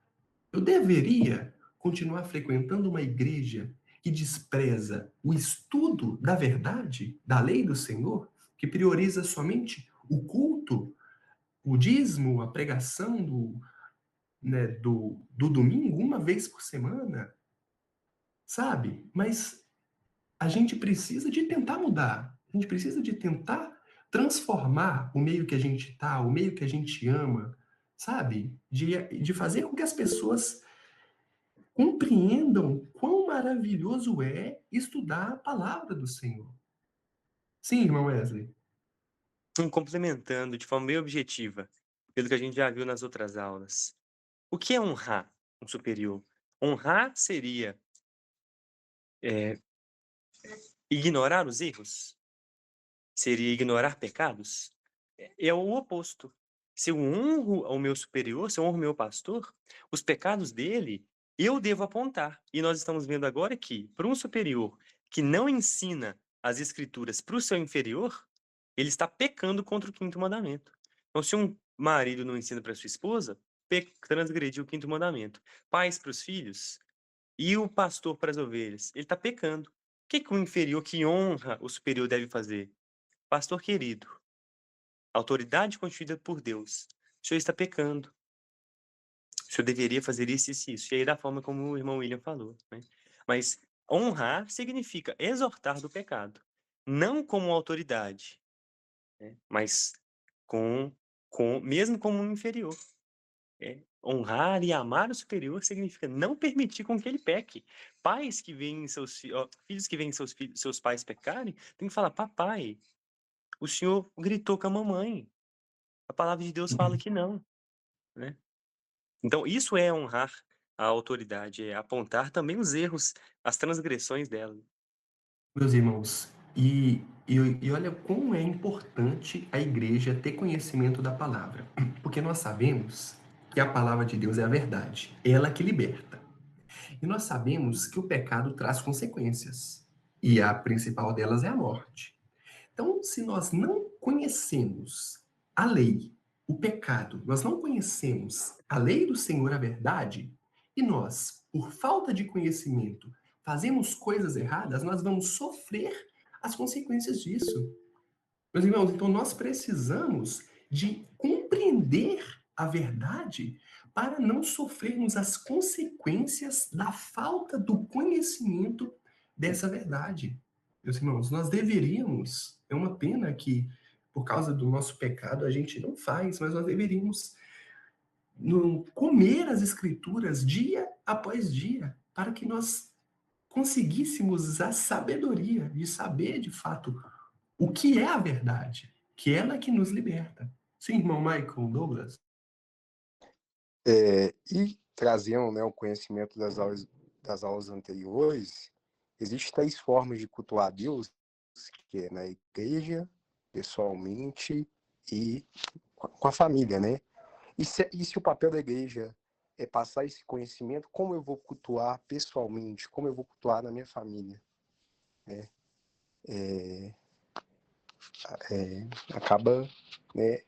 A: Eu deveria continuar frequentando uma igreja que despreza o estudo da verdade, da lei do Senhor, que prioriza somente o culto, o dízimo, a pregação do domingo, uma vez por semana? Sabe? Mas a gente precisa de tentar mudar. A gente precisa de tentar transformar o meio que a gente está, o meio que a gente ama, sabe? De fazer com que as pessoas compreendam quão maravilhoso é estudar a palavra do Senhor. Sim, irmão Wesley.
C: Complementando de forma bem objetiva, pelo que a gente já viu nas outras aulas. O que é honrar um superior? Honrar seria Ignorar os erros? Seria ignorar pecados? É o oposto. Se eu honro ao meu superior, se eu honro o meu pastor, os pecados dele eu devo apontar. E nós estamos vendo agora que, para um superior que não ensina as escrituras para o seu inferior, ele está pecando contra o quinto mandamento. Então, se um marido não ensina para sua esposa, transgrediu o quinto mandamento. Pais para os filhos e o pastor para as ovelhas, ele está pecando. O que o inferior que honra o superior deve fazer? Pastor querido, autoridade constituída por Deus, o senhor está pecando. O senhor deveria fazer isso, isso e isso. E aí, da forma como o irmão William falou, né? Mas honrar significa exortar do pecado. Não como autoridade, né? Mas mesmo como um inferior. Honrar e amar o superior significa não permitir com que ele peque. Pais que veem filhos que veem seus pais pecarem, tem que falar: papai, o senhor gritou com a mamãe. A palavra de Deus fala que não, né? Então, isso é honrar a autoridade, é apontar também os erros, as transgressões dela.
A: Meus irmãos, e olha como é importante a igreja ter conhecimento da palavra, porque nós sabemos que a palavra de Deus é a verdade, ela que liberta. E nós sabemos que o pecado traz consequências, e a principal delas é a morte. Então, se nós não conhecemos a lei, o pecado, nós não conhecemos a lei do Senhor, a verdade, e nós, por falta de conhecimento, fazemos coisas erradas, nós vamos sofrer as consequências disso. Meus irmãos, então nós precisamos de compreender a verdade para não sofrermos as consequências da falta do conhecimento dessa verdade. Meus irmãos, nós deveríamos, é uma pena que por causa do nosso pecado a gente não faz, mas nós deveríamos comer as escrituras dia após dia, para que nós conseguíssemos a sabedoria de saber de fato o que é a verdade, que é ela que nos liberta. Sim, irmão Michael Douglas.
F: E trazendo, né, o conhecimento das aulas anteriores, existem 3 formas de cultuar Deus, que é na igreja, pessoalmente e com a família, né? E se o papel da igreja é passar esse conhecimento, como eu vou cultuar pessoalmente, como eu vou cultuar na minha família, né? Acaba, né,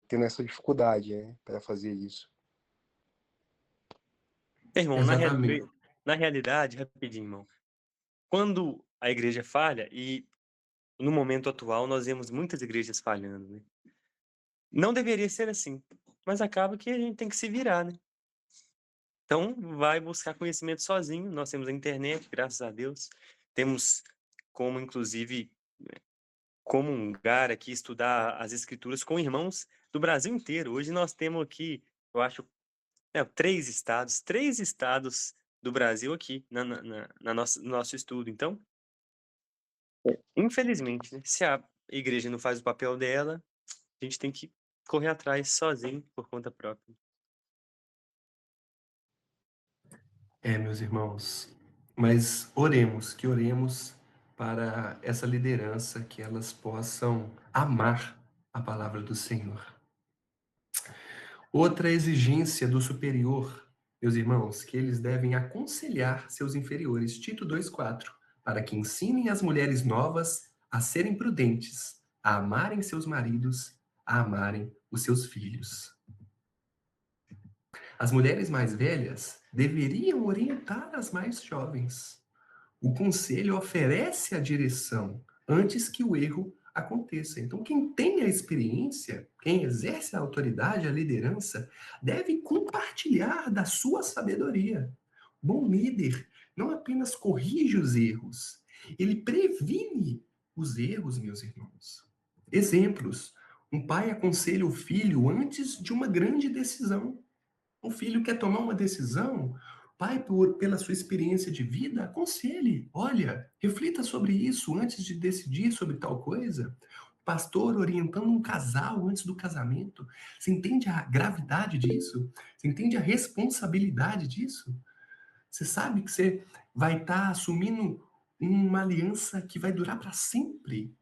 F: tendo essa dificuldade, né, para fazer isso.
C: Irmão,
A: Exatamente.
C: na realidade, rapidinho, irmão, quando a igreja falha, e no momento atual nós vemos muitas igrejas falhando, né? Não deveria ser assim, mas acaba que a gente tem que se virar, né? Então, vai buscar conhecimento sozinho. Nós temos a internet, graças a Deus. Temos como, inclusive, comungar aqui, estudar as escrituras com irmãos do Brasil inteiro. Hoje nós temos aqui, eu acho, 3 estados do Brasil aqui no nosso estudo. Então, infelizmente, né, se a igreja não faz o papel dela, a gente tem que correr atrás sozinho, por conta própria.
A: Meus irmãos, mas oremos para essa liderança, que elas possam amar a palavra do Senhor. Outra exigência do superior, meus irmãos, que eles devem aconselhar seus inferiores, Tito 2,4, para que ensinem as mulheres novas a serem prudentes, a amarem seus maridos, a amarem os seus filhos. As mulheres mais velhas deveriam orientar as mais jovens. O conselho oferece a direção antes que o erro aconteça. Então, quem tem a experiência, quem exerce a autoridade, a liderança, deve compartilhar da sua sabedoria. Bom líder não apenas corrige os erros, ele previne os erros, meus irmãos. Exemplos: um pai aconselha o filho antes de uma grande decisão. Um filho quer tomar uma decisão, pai, pela sua experiência de vida, aconselhe. Olha, reflita sobre isso antes de decidir sobre tal coisa. Pastor orientando um casal antes do casamento. Você entende a gravidade disso? Você entende a responsabilidade disso? Você sabe que você vai estar assumindo uma aliança que vai durar para sempre.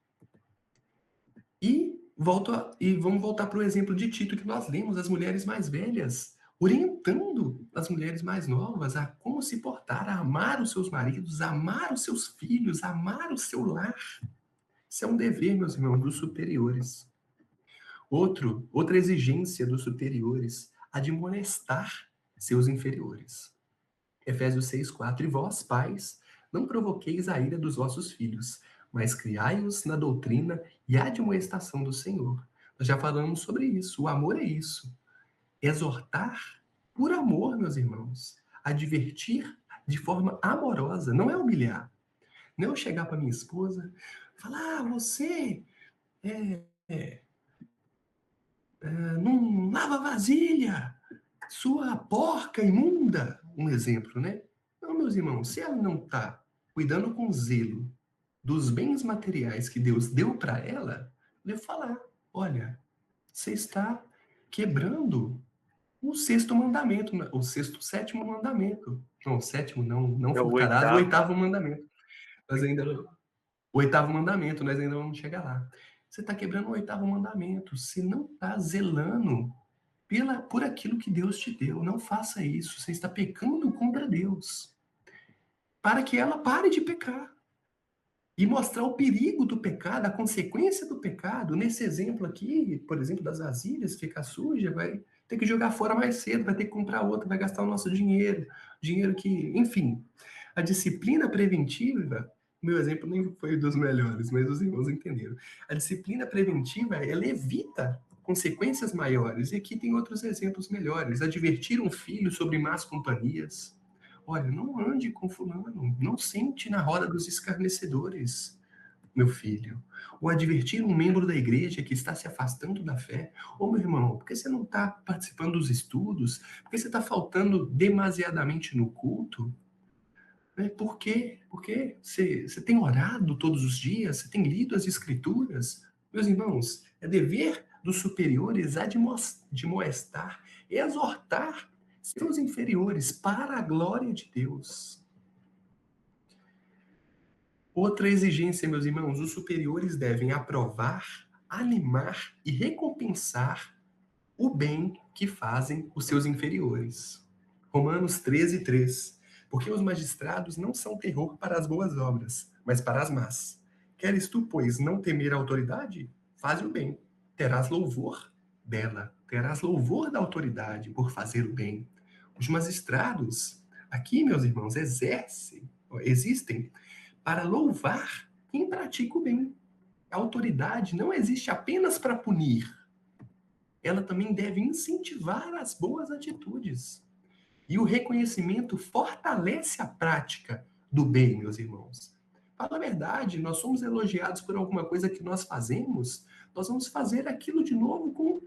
A: E vamos voltar para o exemplo de Tito que nós lemos, as mulheres mais velhas, orientando as mulheres mais novas a como se portar, a amar os seus maridos, a amar os seus filhos, a amar o seu lar. Isso é um dever, meus irmãos, dos superiores. Outra exigência dos superiores, admoestar seus inferiores. Efésios 6:4. E vós, pais, não provoqueis a ira dos vossos filhos, mas criai-os na doutrina e admoestação do Senhor. Nós já falamos sobre isso. O amor é isso. Exortar por amor, meus irmãos. Advertir de forma amorosa. Não é humilhar. Não é eu chegar para minha esposa e falar, você não lava vasilha, sua porca imunda. Um exemplo, né? Não, meus irmãos, se ela não está cuidando com zelo dos bens materiais que Deus deu para ela, eu devo falar, olha, você está quebrando o sexto mandamento, o sétimo mandamento. Não, o sétimo não
C: É o
A: furtarás, o
C: 8º.
A: oitavo mandamento. Nós ainda o oitavo mandamento, nós ainda vamos chegar lá. Você está quebrando o oitavo mandamento, você não está zelando por aquilo que Deus te deu. Não faça isso, você está pecando contra Deus. Para que ela pare de pecar. E mostrar o perigo do pecado, a consequência do pecado. Nesse exemplo aqui, por exemplo, das vasilhas, ficar suja, vai ter que jogar fora mais cedo, vai ter que comprar outra, vai gastar o nosso dinheiro. Dinheiro que, enfim. A disciplina preventiva, meu exemplo nem foi dos melhores, mas os irmãos entenderam. A disciplina preventiva, ela evita consequências maiores. E aqui tem outros exemplos melhores. Advertir um filho sobre más companhias. Olha, não ande com fulano, não sente na roda dos escarnecedores, meu filho. Ou advertir um membro da igreja que está se afastando da fé. Ô, meu irmão, por que você não está participando dos estudos? Por que você está faltando demasiadamente no culto? Por quê? Porque você tem orado todos os dias? Você tem lido as escrituras? Meus irmãos, é dever dos superiores admoestar, exortar seus inferiores para a glória de Deus. Outra exigência, meus irmãos, os superiores devem aprovar, animar e recompensar o bem que fazem os seus inferiores. Romanos 13:3. Porque os magistrados não são terror para as boas obras, mas para as más. Queres tu, pois, não temer a autoridade? Faze o bem. Terás louvor dela. Terás louvor da autoridade por fazer o bem. Os magistrados, aqui, meus irmãos, existem para louvar quem pratica o bem. A autoridade não existe apenas para punir. Ela também deve incentivar as boas atitudes. E o reconhecimento fortalece a prática do bem, meus irmãos. Fala a verdade, nós somos elogiados por alguma coisa que nós fazemos, nós vamos fazer aquilo de novo com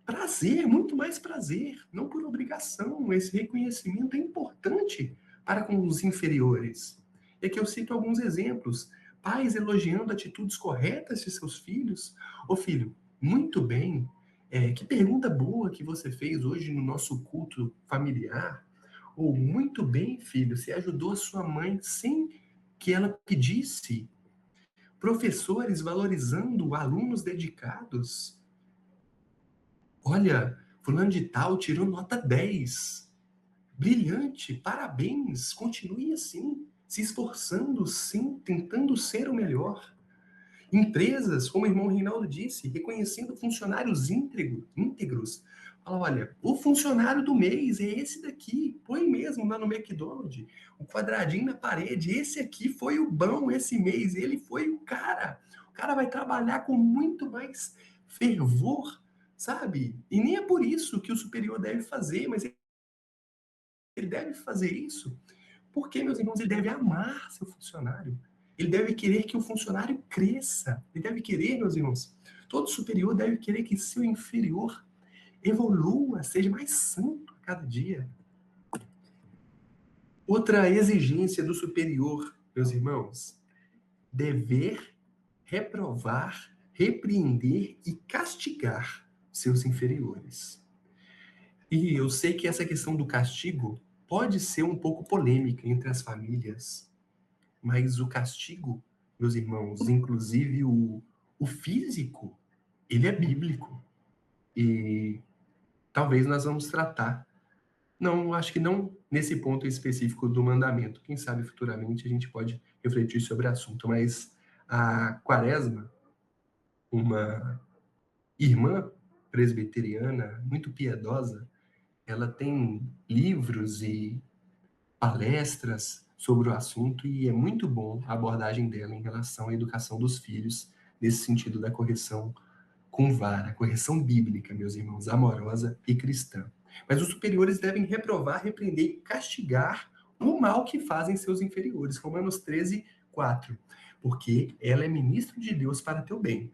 A: prazer, muito mais prazer, não por obrigação. Esse reconhecimento é importante para com os inferiores. E aqui eu cito alguns exemplos. Pais elogiando atitudes corretas de seus filhos. Ô filho, muito bem. Que pergunta boa que você fez hoje no nosso culto familiar. Ou muito bem, filho, você ajudou a sua mãe sem que ela pedisse. Professores valorizando alunos dedicados. Olha, fulano de tal tirou nota 10. Brilhante, parabéns, continue assim, se esforçando, sim, tentando ser o melhor. Empresas, como o irmão Reinaldo disse, reconhecendo funcionários íntegros. Fala, olha, o funcionário do mês é esse daqui, põe mesmo lá no McDonald's, o quadradinho na parede, esse aqui foi o bom esse mês, ele foi o cara. O cara vai trabalhar com muito mais fervor, sabe? E nem é por isso que o superior deve fazer, mas ele deve fazer isso porque, meus irmãos, ele deve amar seu funcionário. Ele deve querer que o funcionário cresça. Ele deve querer, meus irmãos, todo superior deve querer que seu inferior evolua, seja mais santo a cada dia. Outra exigência do superior, meus irmãos, dever reprovar, repreender e castigar seus inferiores. E eu sei que essa questão do castigo pode ser um pouco polêmica entre as famílias, Mas o castigo, meus irmãos, inclusive o físico, ele é bíblico. E talvez nós vamos tratar. Não, acho que não nesse ponto específico do mandamento. Quem sabe futuramente a gente pode refletir sobre o assunto. Mas a Quaresma, uma irmã presbiteriana muito piedosa, ela tem livros e palestras sobre o assunto e é muito bom a abordagem dela em relação à educação dos filhos, nesse sentido da correção com vara, correção bíblica, meus irmãos, amorosa e cristã. Mas os superiores devem reprovar, repreender e castigar o mal que fazem seus inferiores. Romanos 13, 4. Porque ela é ministro de Deus para teu bem.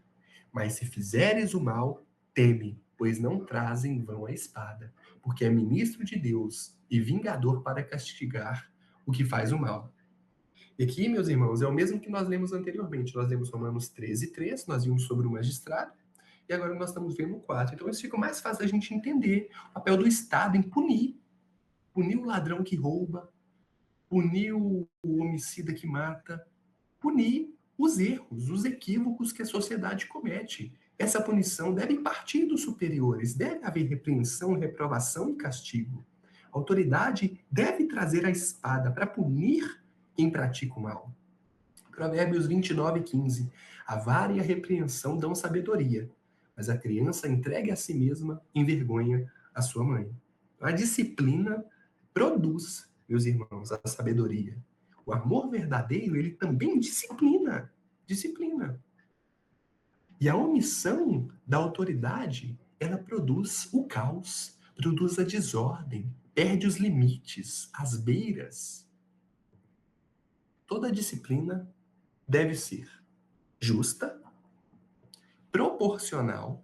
A: Mas se fizeres o mal, teme, pois não trazem em vão a espada, porque é ministro de Deus e vingador para castigar o que faz o mal. E aqui, meus irmãos, é o mesmo que nós lemos anteriormente. Nós lemos Romanos 13, 3, nós vimos sobre o magistrado, e agora nós estamos vendo o 4. Então, isso fica mais fácil da gente entender o papel do Estado em punir. Punir o ladrão que rouba, punir o homicida que mata, punir os erros, os equívocos que a sociedade comete. Essa punição deve partir dos superiores, deve haver repreensão, reprovação e castigo. A autoridade deve trazer a espada para punir quem pratica o mal. Provérbios 29, 15. A vara e a repreensão dão sabedoria, mas a criança entregue a si mesma envergonha a sua mãe. A disciplina produz, meus irmãos, a sabedoria. O amor verdadeiro, ele também disciplina. Disciplina. E a omissão da autoridade, ela produz o caos, produz a desordem, perde os limites, as beiras. Toda disciplina deve ser justa, proporcional,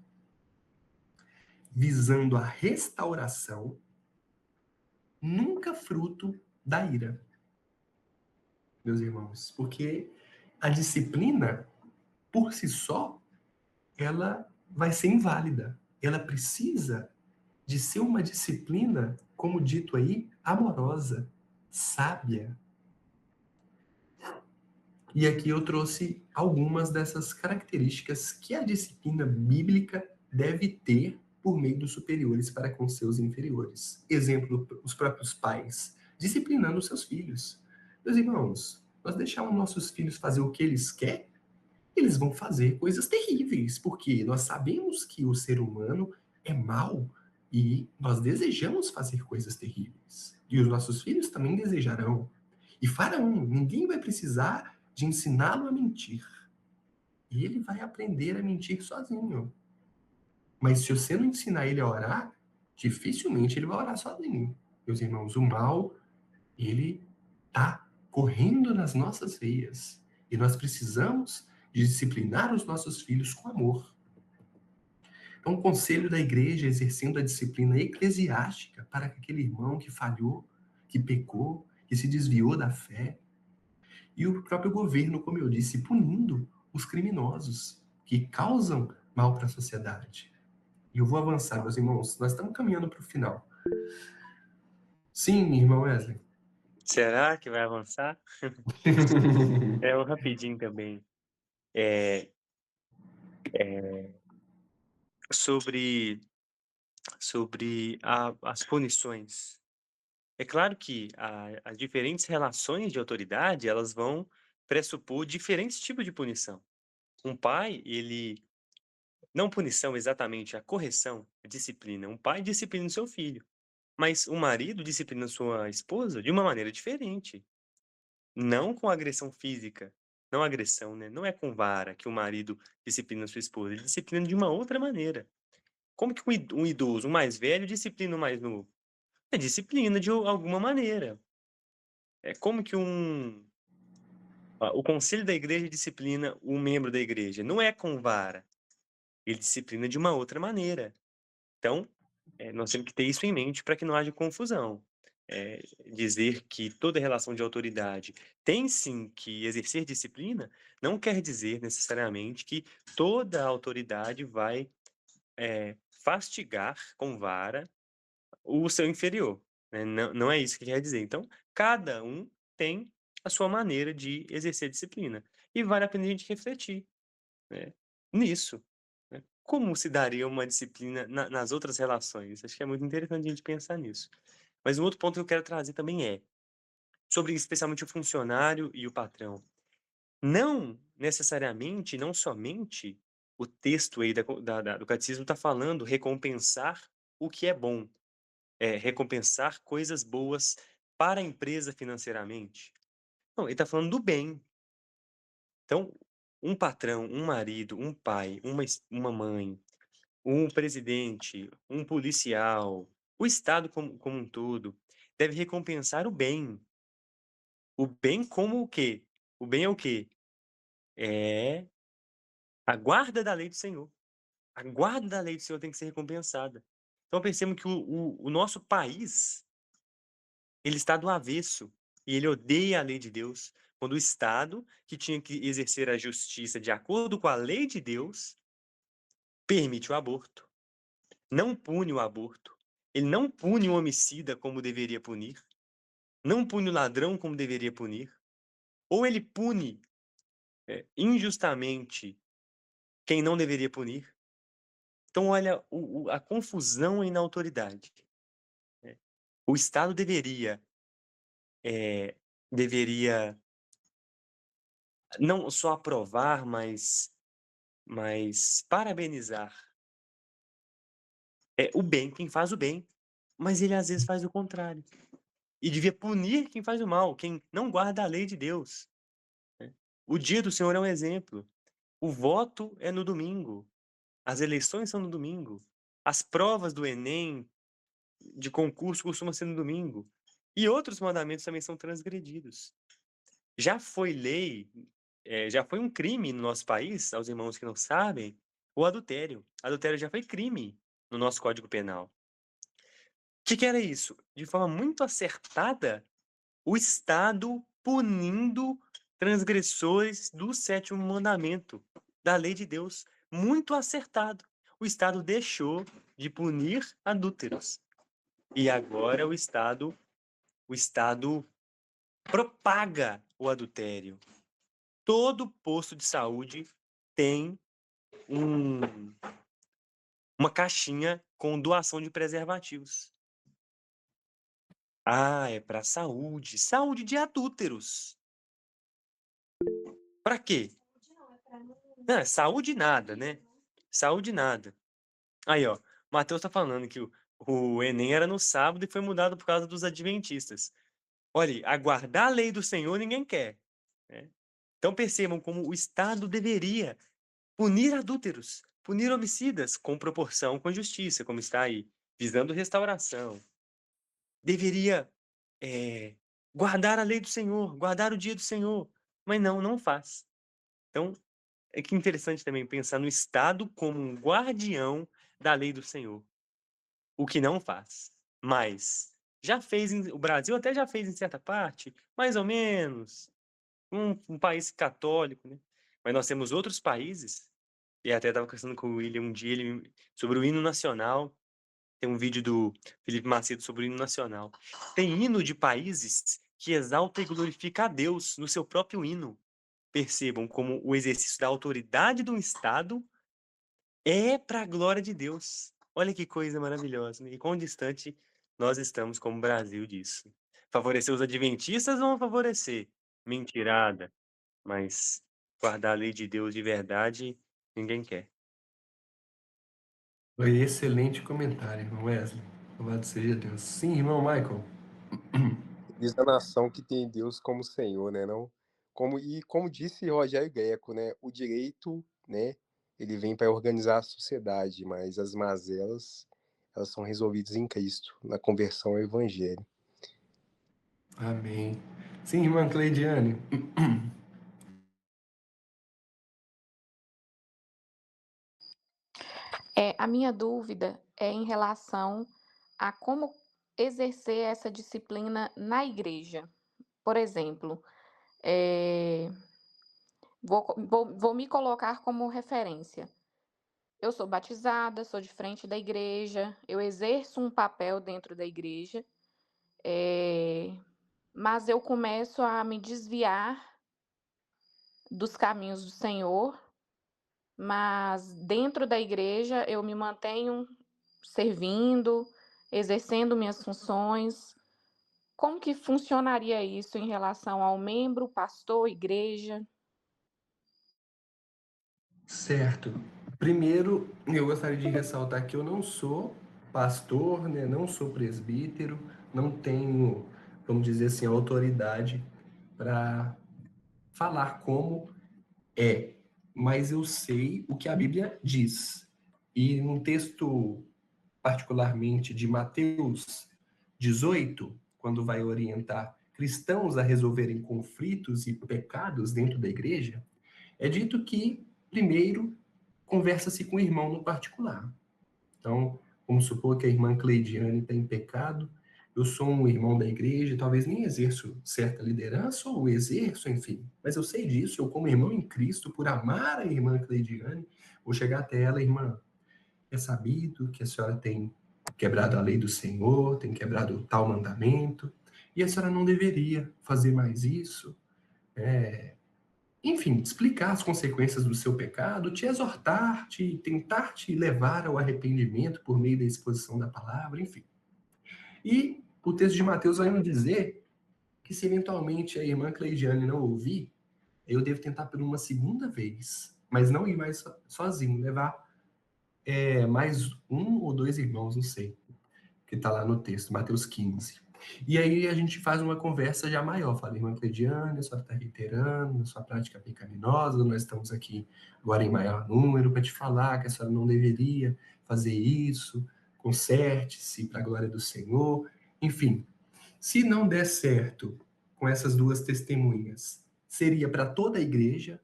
A: visando a restauração, nunca fruto da ira. Meus irmãos, porque a disciplina, por si só, ela vai ser inválida. Ela precisa de ser uma disciplina, como dito aí, amorosa, sábia. E aqui eu trouxe algumas dessas características que a disciplina bíblica deve ter por meio dos superiores para com seus inferiores. Exemplo, os próprios pais disciplinando seus filhos. Meus irmãos, nós deixamos nossos filhos fazer o que eles querem, eles vão fazer coisas terríveis, porque nós sabemos que o ser humano é mau e nós desejamos fazer coisas terríveis. E os nossos filhos também desejarão. E farão. Ninguém vai precisar de ensiná-lo a mentir. E ele vai aprender a mentir sozinho. Mas se você não ensinar ele a orar, dificilmente ele vai orar sozinho. Meus irmãos, o mal, ele está correndo nas nossas veias. E nós precisamos de disciplinar os nossos filhos com amor. Então, o conselho da igreja exercendo a disciplina eclesiástica para aquele irmão que falhou, que pecou, que se desviou da fé. E o próprio governo, como eu disse, punindo os criminosos que causam mal para a sociedade. E eu vou avançar, meus irmãos. Nós estamos caminhando para o final. Sim, irmão Wesley.
C: Será que vai avançar? Eu rapidinho também. Sobre as punições. É claro que as diferentes relações de autoridade, elas vão pressupor diferentes tipos de punição. Um pai, ele... Não punição exatamente, a correção, a disciplina. Um pai disciplina o seu filho, mas o marido disciplina sua esposa de uma maneira diferente. Não com agressão física. Não agressão, né? Não é com vara que o marido disciplina sua esposa. Ele disciplina de uma outra maneira. Como que um idoso, um mais velho, disciplina o mais novo? É disciplina de alguma maneira. É como que o conselho da igreja disciplina um membro da igreja. Não é com vara. Ele disciplina de uma outra maneira. Então, nós temos que ter isso em mente para que não haja confusão. Dizer que toda relação de autoridade tem sim que exercer disciplina não quer dizer necessariamente que toda autoridade vai fastigar com vara o seu inferior, né? Não é isso que quer dizer. Então, cada um tem a sua maneira de exercer a disciplina. E vale a pena a gente refletir, né, nisso, né? Como se daria uma disciplina nas outras relações? Acho que é muito interessante a gente pensar nisso. Mas um outro ponto que eu quero trazer também é sobre especialmente o funcionário e o patrão. Não necessariamente, não somente o texto aí do catecismo está falando recompensar o que é bom, recompensar coisas boas para a empresa financeiramente. Não, ele está falando do bem. Então, um patrão, um marido, um pai, uma mãe, um presidente, um policial, o Estado como um todo, deve recompensar o bem. O bem como o quê? O bem é o quê? É a guarda da lei do Senhor. A guarda da lei do Senhor tem que ser recompensada. Então percebemos que o nosso país, ele está do avesso e ele odeia a lei de Deus. Quando o Estado, que tinha que exercer a justiça de acordo com a lei de Deus, permite o aborto, não pune o aborto, ele não pune o homicida como deveria punir, não pune o ladrão como deveria punir, ou ele pune injustamente quem não deveria punir. Então, olha a confusão aí na autoridade, né? O Estado deveria não só aprovar, mas parabenizar o bem, quem faz o bem, mas ele às vezes faz o contrário. E devia punir quem faz o mal, quem não guarda a lei de Deus, né? O dia do Senhor é um exemplo. O voto é no domingo. As eleições são no domingo. As provas do Enem, de concurso, costumam ser no domingo. E outros mandamentos também são transgredidos. Já foi lei, já foi um crime no nosso país, aos irmãos que não sabem, o adultério. Adultério já foi crime no nosso Código Penal. O que era isso? De forma muito acertada, o Estado punindo transgressores do sétimo mandamento, da lei de Deus. Muito acertado. O Estado deixou de punir adúlteros. E agora o Estado propaga o adultério. Todo posto de saúde tem uma caixinha com doação de preservativos. Ah, é para saúde. Saúde de adúlteros. Para quê? Não, saúde nada, né? Saúde nada. Aí, ó, Mateus tá falando que o Enem era no sábado e foi mudado por causa dos adventistas. Olha, aguardar a lei do Senhor ninguém quer, né? Então percebam como o Estado deveria punir adúlteros, punir homicidas com proporção, com justiça, como está aí, visando restauração. Deveria guardar a lei do Senhor, guardar o dia do Senhor, mas não faz. Então, é que interessante também pensar no Estado como um guardião da lei do Senhor, o que não faz. Mas já fez, o Brasil até já fez em certa parte, mais ou menos, um país católico, né? Mas nós temos outros países, e até estava conversando com o William um dia sobre o hino nacional. Tem um vídeo do Felipe Macedo sobre o hino nacional. Tem hino de países que exalta e glorifica a Deus no seu próprio hino. Percebam como o exercício da autoridade do Estado é para a glória de Deus. Olha que coisa maravilhosa, né? E quão distante nós estamos como Brasil disso. Favorecer os adventistas vão favorecer. Mentirada. Mas guardar a lei de Deus de verdade, ninguém quer.
A: Foi excelente comentário, irmão Wesley. Louvado seja Deus. Sim, irmão Michael.
F: Diz a nação que tem Deus como Senhor, né, não? Como disse Rogério Greco, né, o direito, né, ele vem para organizar a sociedade, mas as mazelas, elas são resolvidas em Cristo, na conversão ao Evangelho.
A: Amém. Sim, irmã Cleidiane.
G: A minha dúvida é em relação a como exercer essa disciplina na igreja. Por exemplo, vou me colocar como referência. Eu sou batizada, sou de frente da igreja, eu exerço um papel dentro da igreja, mas eu começo a me desviar dos caminhos do Senhor, mas dentro da igreja eu me mantenho servindo, exercendo minhas funções. Como que funcionaria isso em relação ao membro, pastor, igreja?
A: Certo. Primeiro, eu gostaria de ressaltar que eu não sou pastor, né? Não sou presbítero, não tenho, vamos dizer assim, autoridade para falar como é, mas eu sei o que a Bíblia diz. E num texto particularmente de Mateus 18, quando vai orientar cristãos a resolverem conflitos e pecados dentro da igreja, é dito que, primeiro, conversa-se com o irmão no particular. Então, vamos supor que a irmã Cleidiane está em pecado, eu sou um irmão da igreja, talvez nem exerço certa liderança, ou exerço, enfim. Mas eu sei disso, eu como irmão em Cristo, por amar a irmã Cleidiane, vou chegar até ela, irmã, é sabido que a senhora tem quebrado a lei do Senhor, tem quebrado tal mandamento, e a senhora não deveria fazer mais isso. Enfim, explicar as consequências do seu pecado, te exortar, tentar te levar ao arrependimento por meio da exposição da palavra, enfim. E o texto de Mateus vai nos dizer que se eventualmente a irmã Cleidiane não ouvir, eu devo tentar por uma segunda vez, mas não ir mais sozinho, levar mais um ou dois irmãos, não sei, que está lá no texto, Mateus 15. E aí a gente faz uma conversa já maior, fala, irmã Cleidiane, a senhora está reiterando a sua prática pecaminosa, nós estamos aqui agora em maior número para te falar que a senhora não deveria fazer isso, conserte-se para a glória do Senhor, enfim. Se não der certo com essas duas testemunhas, seria para toda a igreja,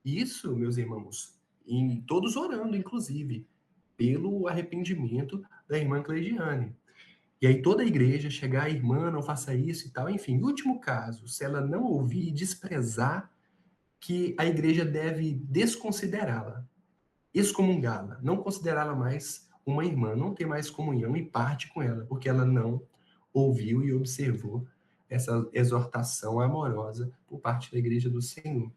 A: isso, meus irmãos, e todos orando, inclusive, pelo arrependimento da irmã Cleidiane. E aí toda a igreja chegar, a irmã, não faça isso e tal. Enfim, em último caso, se ela não ouvir e desprezar, que a igreja deve desconsiderá-la, excomungá-la, não considerá-la mais uma irmã, não ter mais comunhão e parte com ela, porque ela não ouviu e observou essa exortação amorosa por parte da igreja do Senhor.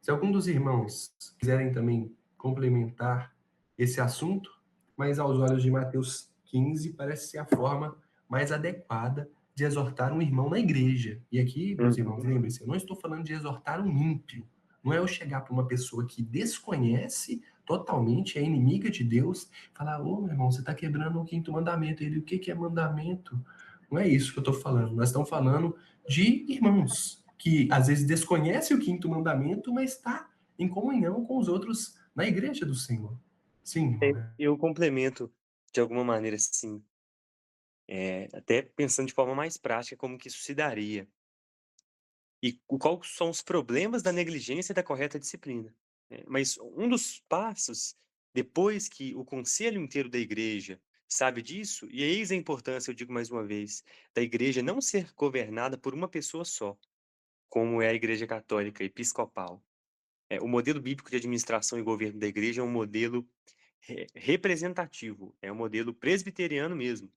A: Se algum dos irmãos quiserem também complementar esse assunto, mas aos olhos de Mateus 15 parece ser a forma mais adequada de exortar um irmão na igreja. E aqui, meus irmãos, lembrem-se, eu não estou falando de exortar um ímpio. Não é eu chegar para uma pessoa que desconhece totalmente, é inimiga de Deus, e falar, ô, meu irmão, você está quebrando o 5º mandamento. Ele, o que é mandamento? Não é isso que eu estou falando. Nós estamos falando de irmãos que às vezes desconhece o 5º mandamento, mas está em comunhão com os outros na igreja do Senhor. Sim, irmão.
C: Eu complemento de alguma maneira, sim. Até pensando de forma mais prática como que isso se daria. E quais são os problemas da negligência da correta disciplina. Mas um dos passos, depois que o conselho inteiro da igreja sabe disso, e eis a importância, eu digo mais uma vez, da igreja não ser governada por uma pessoa só, como é a igreja católica episcopal. O modelo bíblico de administração e governo da igreja é um modelo representativo, é um modelo presbiteriano mesmo,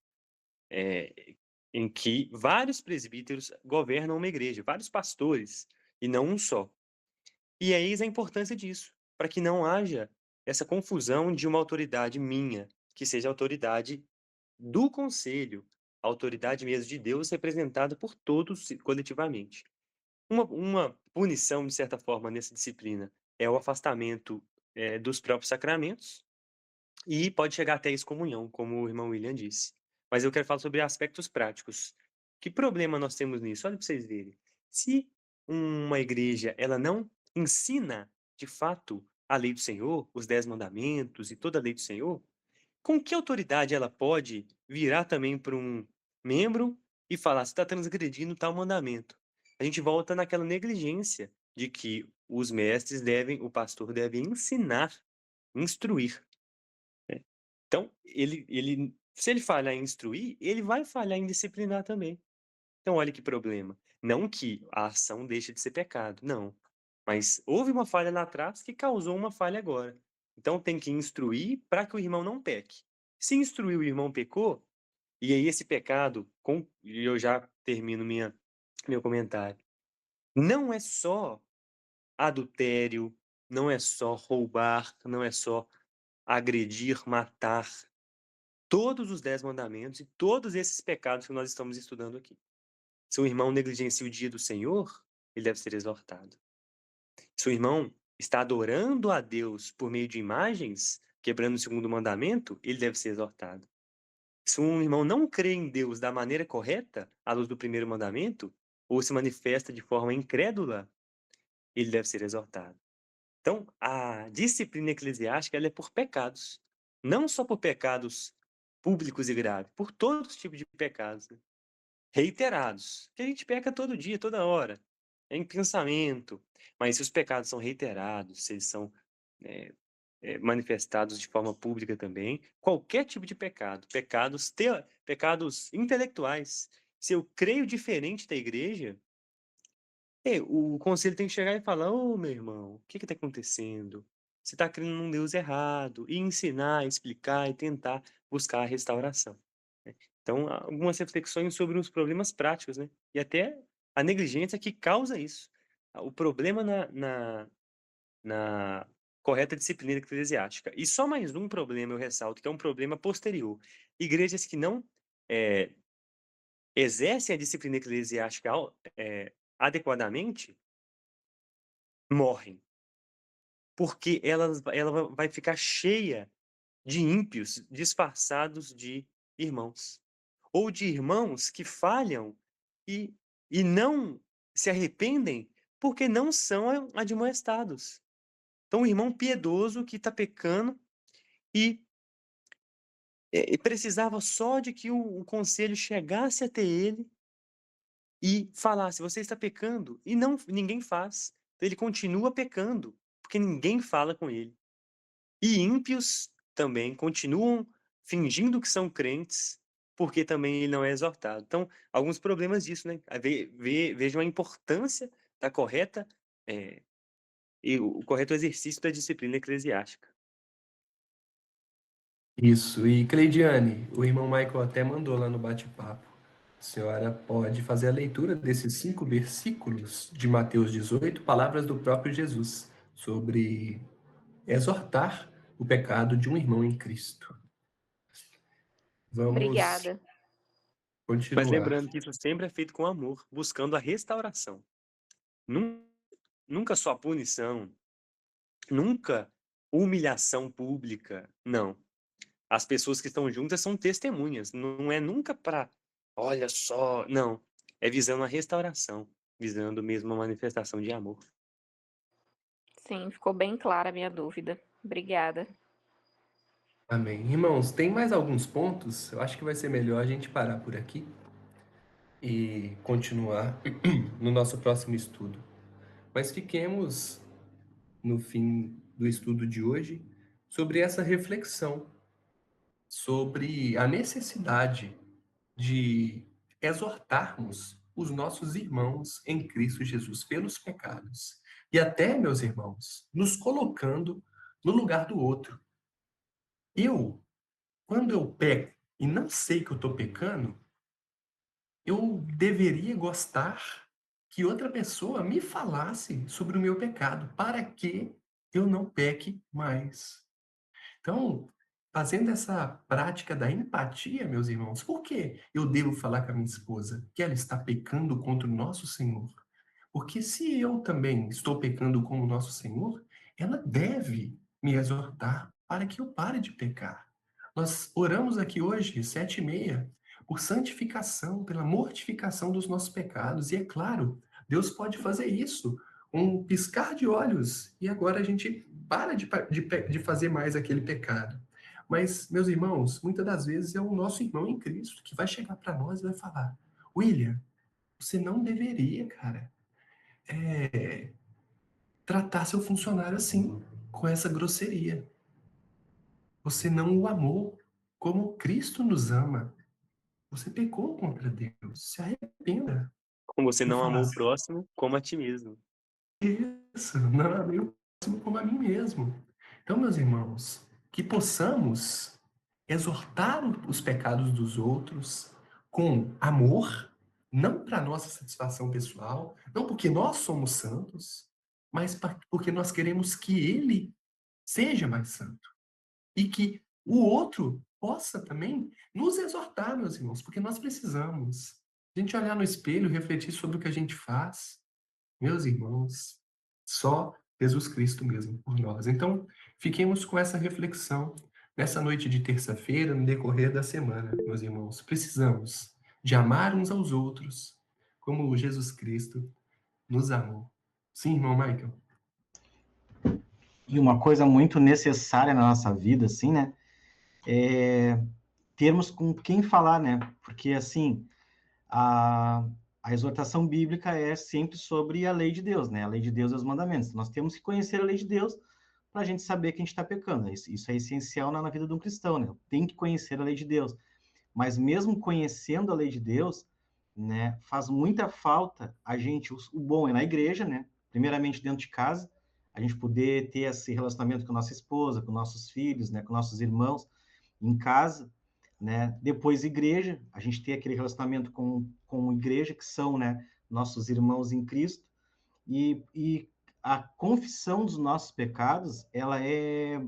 C: em que vários presbíteros governam uma igreja, vários pastores, e não um só. E eis a importância disso, para que não haja essa confusão de uma autoridade minha, que seja a autoridade do conselho, a autoridade mesmo de Deus representada por todos coletivamente. Uma punição, de certa forma, nessa disciplina é o afastamento dos próprios sacramentos e pode chegar até a excomunhão, como o irmão William disse. Mas eu quero falar sobre aspectos práticos. Que problema nós temos nisso? Olha para vocês verem. Se uma igreja ela não ensina, de fato, a lei do Senhor, os 10 mandamentos e toda a lei do Senhor, com que autoridade ela pode virar também para um membro e falar, você está transgredindo tal mandamento? A gente volta naquela negligência de que os mestres o pastor deve ensinar, instruir. Então, se ele falhar em instruir, ele vai falhar em disciplinar também. Então, olha que problema. Não que a ação deixe de ser pecado, não. Mas houve uma falha lá atrás que causou uma falha agora. Então, tem que instruir para que o irmão não peque. Se instruir o irmão pecou, e aí esse pecado, e eu já termino minha meu comentário. Não é só adultério, não é só roubar, não é só agredir, matar. Todos os 10 mandamentos e todos esses pecados que nós estamos estudando aqui. Se um irmão negligencia o dia do Senhor, ele deve ser exortado. Se o irmão está adorando a Deus por meio de imagens, quebrando o segundo mandamento, ele deve ser exortado. Se um irmão não crê em Deus da maneira correta, à luz do primeiro mandamento, ou se manifesta de forma incrédula, ele deve ser exortado. Então, a disciplina eclesiástica ela é por pecados. Não só por pecados públicos e graves, por todos os tipos de pecados, né? Reiterados, que a gente peca todo dia, toda hora, em pensamento. Mas se os pecados são reiterados, se eles são manifestados de forma pública também, qualquer tipo de pecado, pecados intelectuais. Se eu creio diferente da igreja, o conselho tem que chegar e falar: ô meu irmão, o que está acontecendo? Você está crendo num Deus errado, e ensinar, explicar e tentar buscar a restauração, né? Então, algumas reflexões sobre os problemas práticos, né? E até a negligência que causa isso. O problema na correta disciplina eclesiástica. E só mais um problema eu ressalto, que é um problema posterior. Igrejas que não exercem a disciplina eclesiástica adequadamente, morrem. Porque ela vai ficar cheia de ímpios disfarçados de irmãos. Ou de irmãos que falham e não se arrependem porque não são admoestados. Então, um irmão piedoso que está pecando e precisava só de que o conselho chegasse até ele e falasse: você está pecando, e ninguém faz. Então, ele continua pecando, porque ninguém fala com ele. E ímpios também continuam fingindo que são crentes, porque também ele não é exortado. Então, alguns problemas disso, né? Vejam a importância da correta e o correto exercício da disciplina eclesiástica.
A: Isso. E Cleidiane, o irmão Michael até mandou lá no bate-papo. A senhora pode fazer a leitura desses 5 versículos de Mateus 18, palavras do próprio Jesus, sobre exortar o pecado de um irmão em Cristo. Vamos
G: Obrigada.
C: Mas
A: continuar.
C: lembrando que isso sempre é feito com amor, buscando a restauração. Nunca só punição, nunca humilhação pública, não. As pessoas que estão juntas são testemunhas, não é nunca para, olha só, não. É visando a restauração, visando mesmo a manifestação de amor.
G: Sim, ficou bem clara a minha dúvida. Obrigada.
A: Amém. Irmãos, tem mais alguns pontos? Eu acho que vai ser melhor a gente parar por aqui e continuar no nosso próximo estudo. Mas fiquemos no fim do estudo de hoje sobre essa reflexão sobre a necessidade de exortarmos os nossos irmãos em Cristo Jesus pelos pecados. E até, meus irmãos, nos colocando no lugar do outro. Quando eu peco e não sei que eu estou pecando, eu deveria gostar que outra pessoa me falasse sobre o meu pecado, para que eu não peque mais. Então, fazendo essa prática da empatia, meus irmãos, por que eu devo falar com a minha esposa que ela está pecando contra o nosso Senhor? Porque se eu também estou pecando com o nosso Senhor, ela deve me exortar para que eu pare de pecar. Nós oramos aqui hoje, 7h30, por santificação, pela mortificação dos nossos pecados. E é claro, Deus pode fazer isso, um piscar de olhos, e agora a gente para de fazer mais aquele pecado. Mas, meus irmãos, muitas das vezes é o nosso irmão em Cristo que vai chegar para nós e vai falar: William, você não deveria, cara, tratar seu funcionário assim, com essa grosseria. Você não o amou como Cristo nos ama. Você pecou contra Deus. Se arrependa.
C: Como você
A: E
C: não
A: fala
C: amou o
A: assim:
C: próximo, como a ti mesmo.
A: isso, não amei o próximo como a mim mesmo. Então, meus irmãos, que possamos exortar os pecados dos outros com amor, não para nossa satisfação pessoal, não porque nós somos santos, mas porque nós queremos que ele seja mais santo. E que o outro possa também nos exortar, meus irmãos, porque nós precisamos. A gente olhar no espelho, refletir sobre o que a gente faz. Meus irmãos, só Jesus Cristo mesmo por nós. Então, fiquemos com essa reflexão nessa noite de terça-feira, no decorrer da semana, meus irmãos. Precisamos de amar uns aos outros como Jesus Cristo nos amou. Sim, irmão Michael?
D: E uma coisa muito necessária na nossa vida, assim, né? É termos com quem falar, né? Porque, assim, a, a exortação bíblica é sempre sobre a lei de Deus, né? A lei de Deus e os mandamentos. Nós temos que conhecer a lei de Deus para a gente saber que a gente está pecando. Isso é essencial na vida de um cristão, né? Tem que conhecer a lei de Deus. Mas mesmo conhecendo a lei de Deus, né, faz muita falta a gente, o bom é na igreja, né? Primeiramente dentro de casa, a gente poder ter esse relacionamento com a nossa esposa, com nossos filhos, né, com nossos irmãos em casa, né? Depois igreja, a gente ter aquele relacionamento com igreja, que são, né, nossos irmãos em Cristo, e a confissão dos nossos pecados, ela é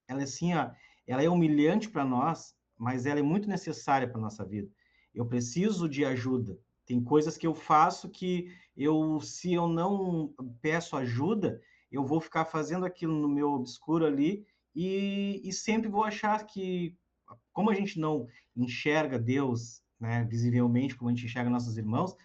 D: assim, ó, ela é humilhante para nós, mas ela é muito necessária para nossa vida. Eu preciso de ajuda. Tem coisas que eu faço que se eu não peço ajuda, eu vou ficar fazendo aquilo no meu obscuro ali e sempre vou achar que, como a gente não enxerga Deus, né, visivelmente, como a gente enxerga nossos irmãos,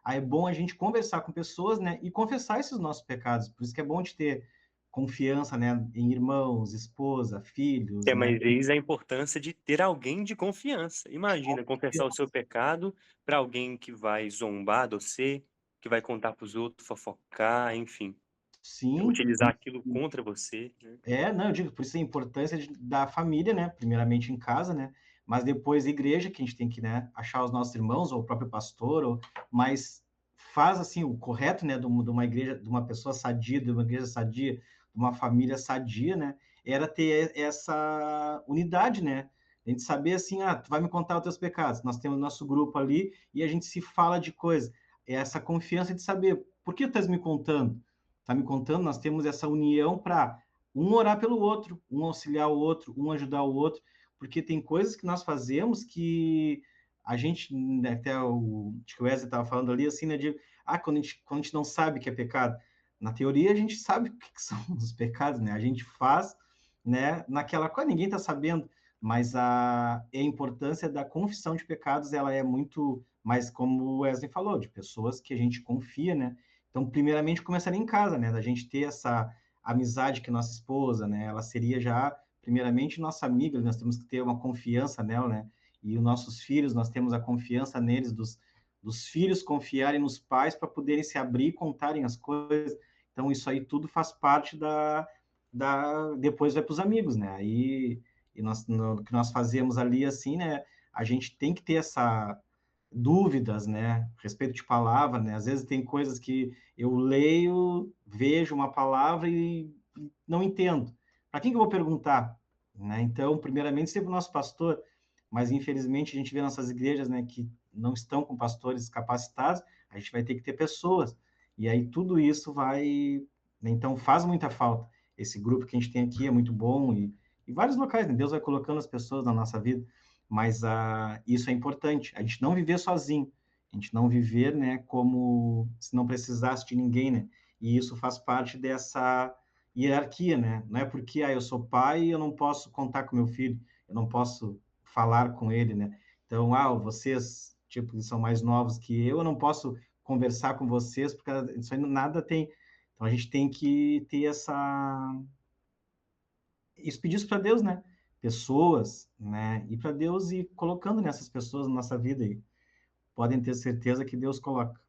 D: aí é bom a gente conversar com pessoas, né, e confessar esses nossos pecados. Por isso que é bom de ter confiança, né, em irmãos, esposa, filhos,
C: É,
D: né?
C: mas eis a importância de ter alguém de confiança. Imagina confessar o seu pecado para alguém que vai zombar de você, que vai contar para os outros, fofocar, enfim,
D: Sim,
C: utilizar aquilo contra você, né?
D: não, eu digo, por isso a importância da família, né? Primeiramente em casa, né? Mas depois igreja, que a gente tem que, né, achar os nossos irmãos, ou o próprio pastor, mas faz assim o correto, né, de uma igreja, de uma pessoa sadia, de uma igreja sadia, de uma família sadia, né? Era ter essa unidade, né? A gente saber assim, tu vai me contar os teus pecados. Nós temos nosso grupo ali e a gente se fala de coisas. É essa confiança de saber por que tu estás me contando? Tá me contando? Nós temos essa união para um orar pelo outro, um auxiliar o outro, um ajudar o outro, porque tem coisas que nós fazemos que a gente, né, até acho que o Wesley estava falando ali, assim, né, quando a gente não sabe que é pecado. Na teoria, a gente sabe o que são os pecados, né? A gente faz, né, naquela coisa, ninguém está sabendo, mas a importância da confissão de pecados, ela é muito mais, como o Wesley falou, de pessoas que a gente confia, né? Então, primeiramente, começaria em casa, né? Da gente ter essa amizade que nossa esposa, né? Ela seria já, primeiramente, nossa amiga, nós temos que ter uma confiança nela, né? E os nossos filhos, nós temos a confiança neles, dos filhos confiarem nos pais para poderem se abrir e contarem as coisas. Então, isso aí tudo faz parte depois vai para os amigos, né? Aí, e nós, no que nós fazemos ali, assim, né? A gente tem que ter essa dúvidas, né? Respeito de palavra, né? Às vezes tem coisas que eu leio, vejo uma palavra e não entendo. Para quem que eu vou perguntar? Né? Então, primeiramente, sempre o nosso pastor, mas infelizmente a gente vê nossas igrejas, né, que não estão com pastores capacitados, a gente vai ter que ter pessoas. E aí tudo isso vai, né? Então faz muita falta. Esse grupo que a gente tem aqui é muito bom e vários locais, né? Deus vai colocando as pessoas na nossa vida, mas isso é importante. A gente não viver sozinho, a gente não viver, né, como se não precisasse de ninguém, né? E isso faz parte dessa hierarquia, né? Não é porque eu sou pai e eu não posso contar com meu filho, eu não posso falar com ele, né? Então, vocês, tipo, que são mais novos que eu não posso conversar com vocês porque isso aí nada tem. Então a gente tem que ter isso, pedir isso para Deus, né? Pessoas, né? Ir para Deus e colocando nessas pessoas na nossa vida aí. Podem ter certeza que Deus coloca.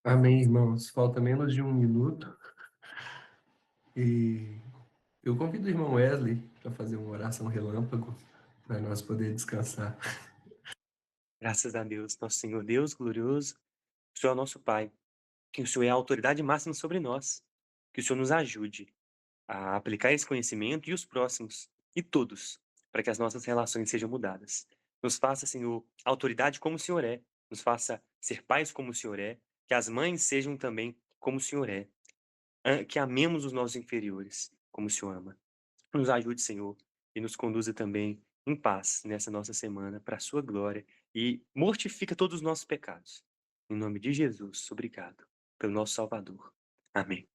A: Amém, irmãos. Falta menos de 1 minuto. E eu convido o irmão Wesley para fazer uma oração relâmpago para nós poder descansar.
C: Graças a Deus, nosso Senhor Deus glorioso, o Senhor é o nosso Pai, que o Senhor é a autoridade máxima sobre nós, que o Senhor nos ajude a aplicar esse conhecimento e os próximos, e todos, para que as nossas relações sejam mudadas. Nos faça, Senhor, autoridade como o Senhor é. Nos faça ser pais como o Senhor é. Que as mães sejam também como o Senhor é. Que amemos os nossos inferiores como o Senhor ama. Nos ajude, Senhor, e nos conduza também em paz nessa nossa semana, para a sua glória, e mortifica todos os nossos pecados. Em nome de Jesus, obrigado pelo nosso Salvador. Amém.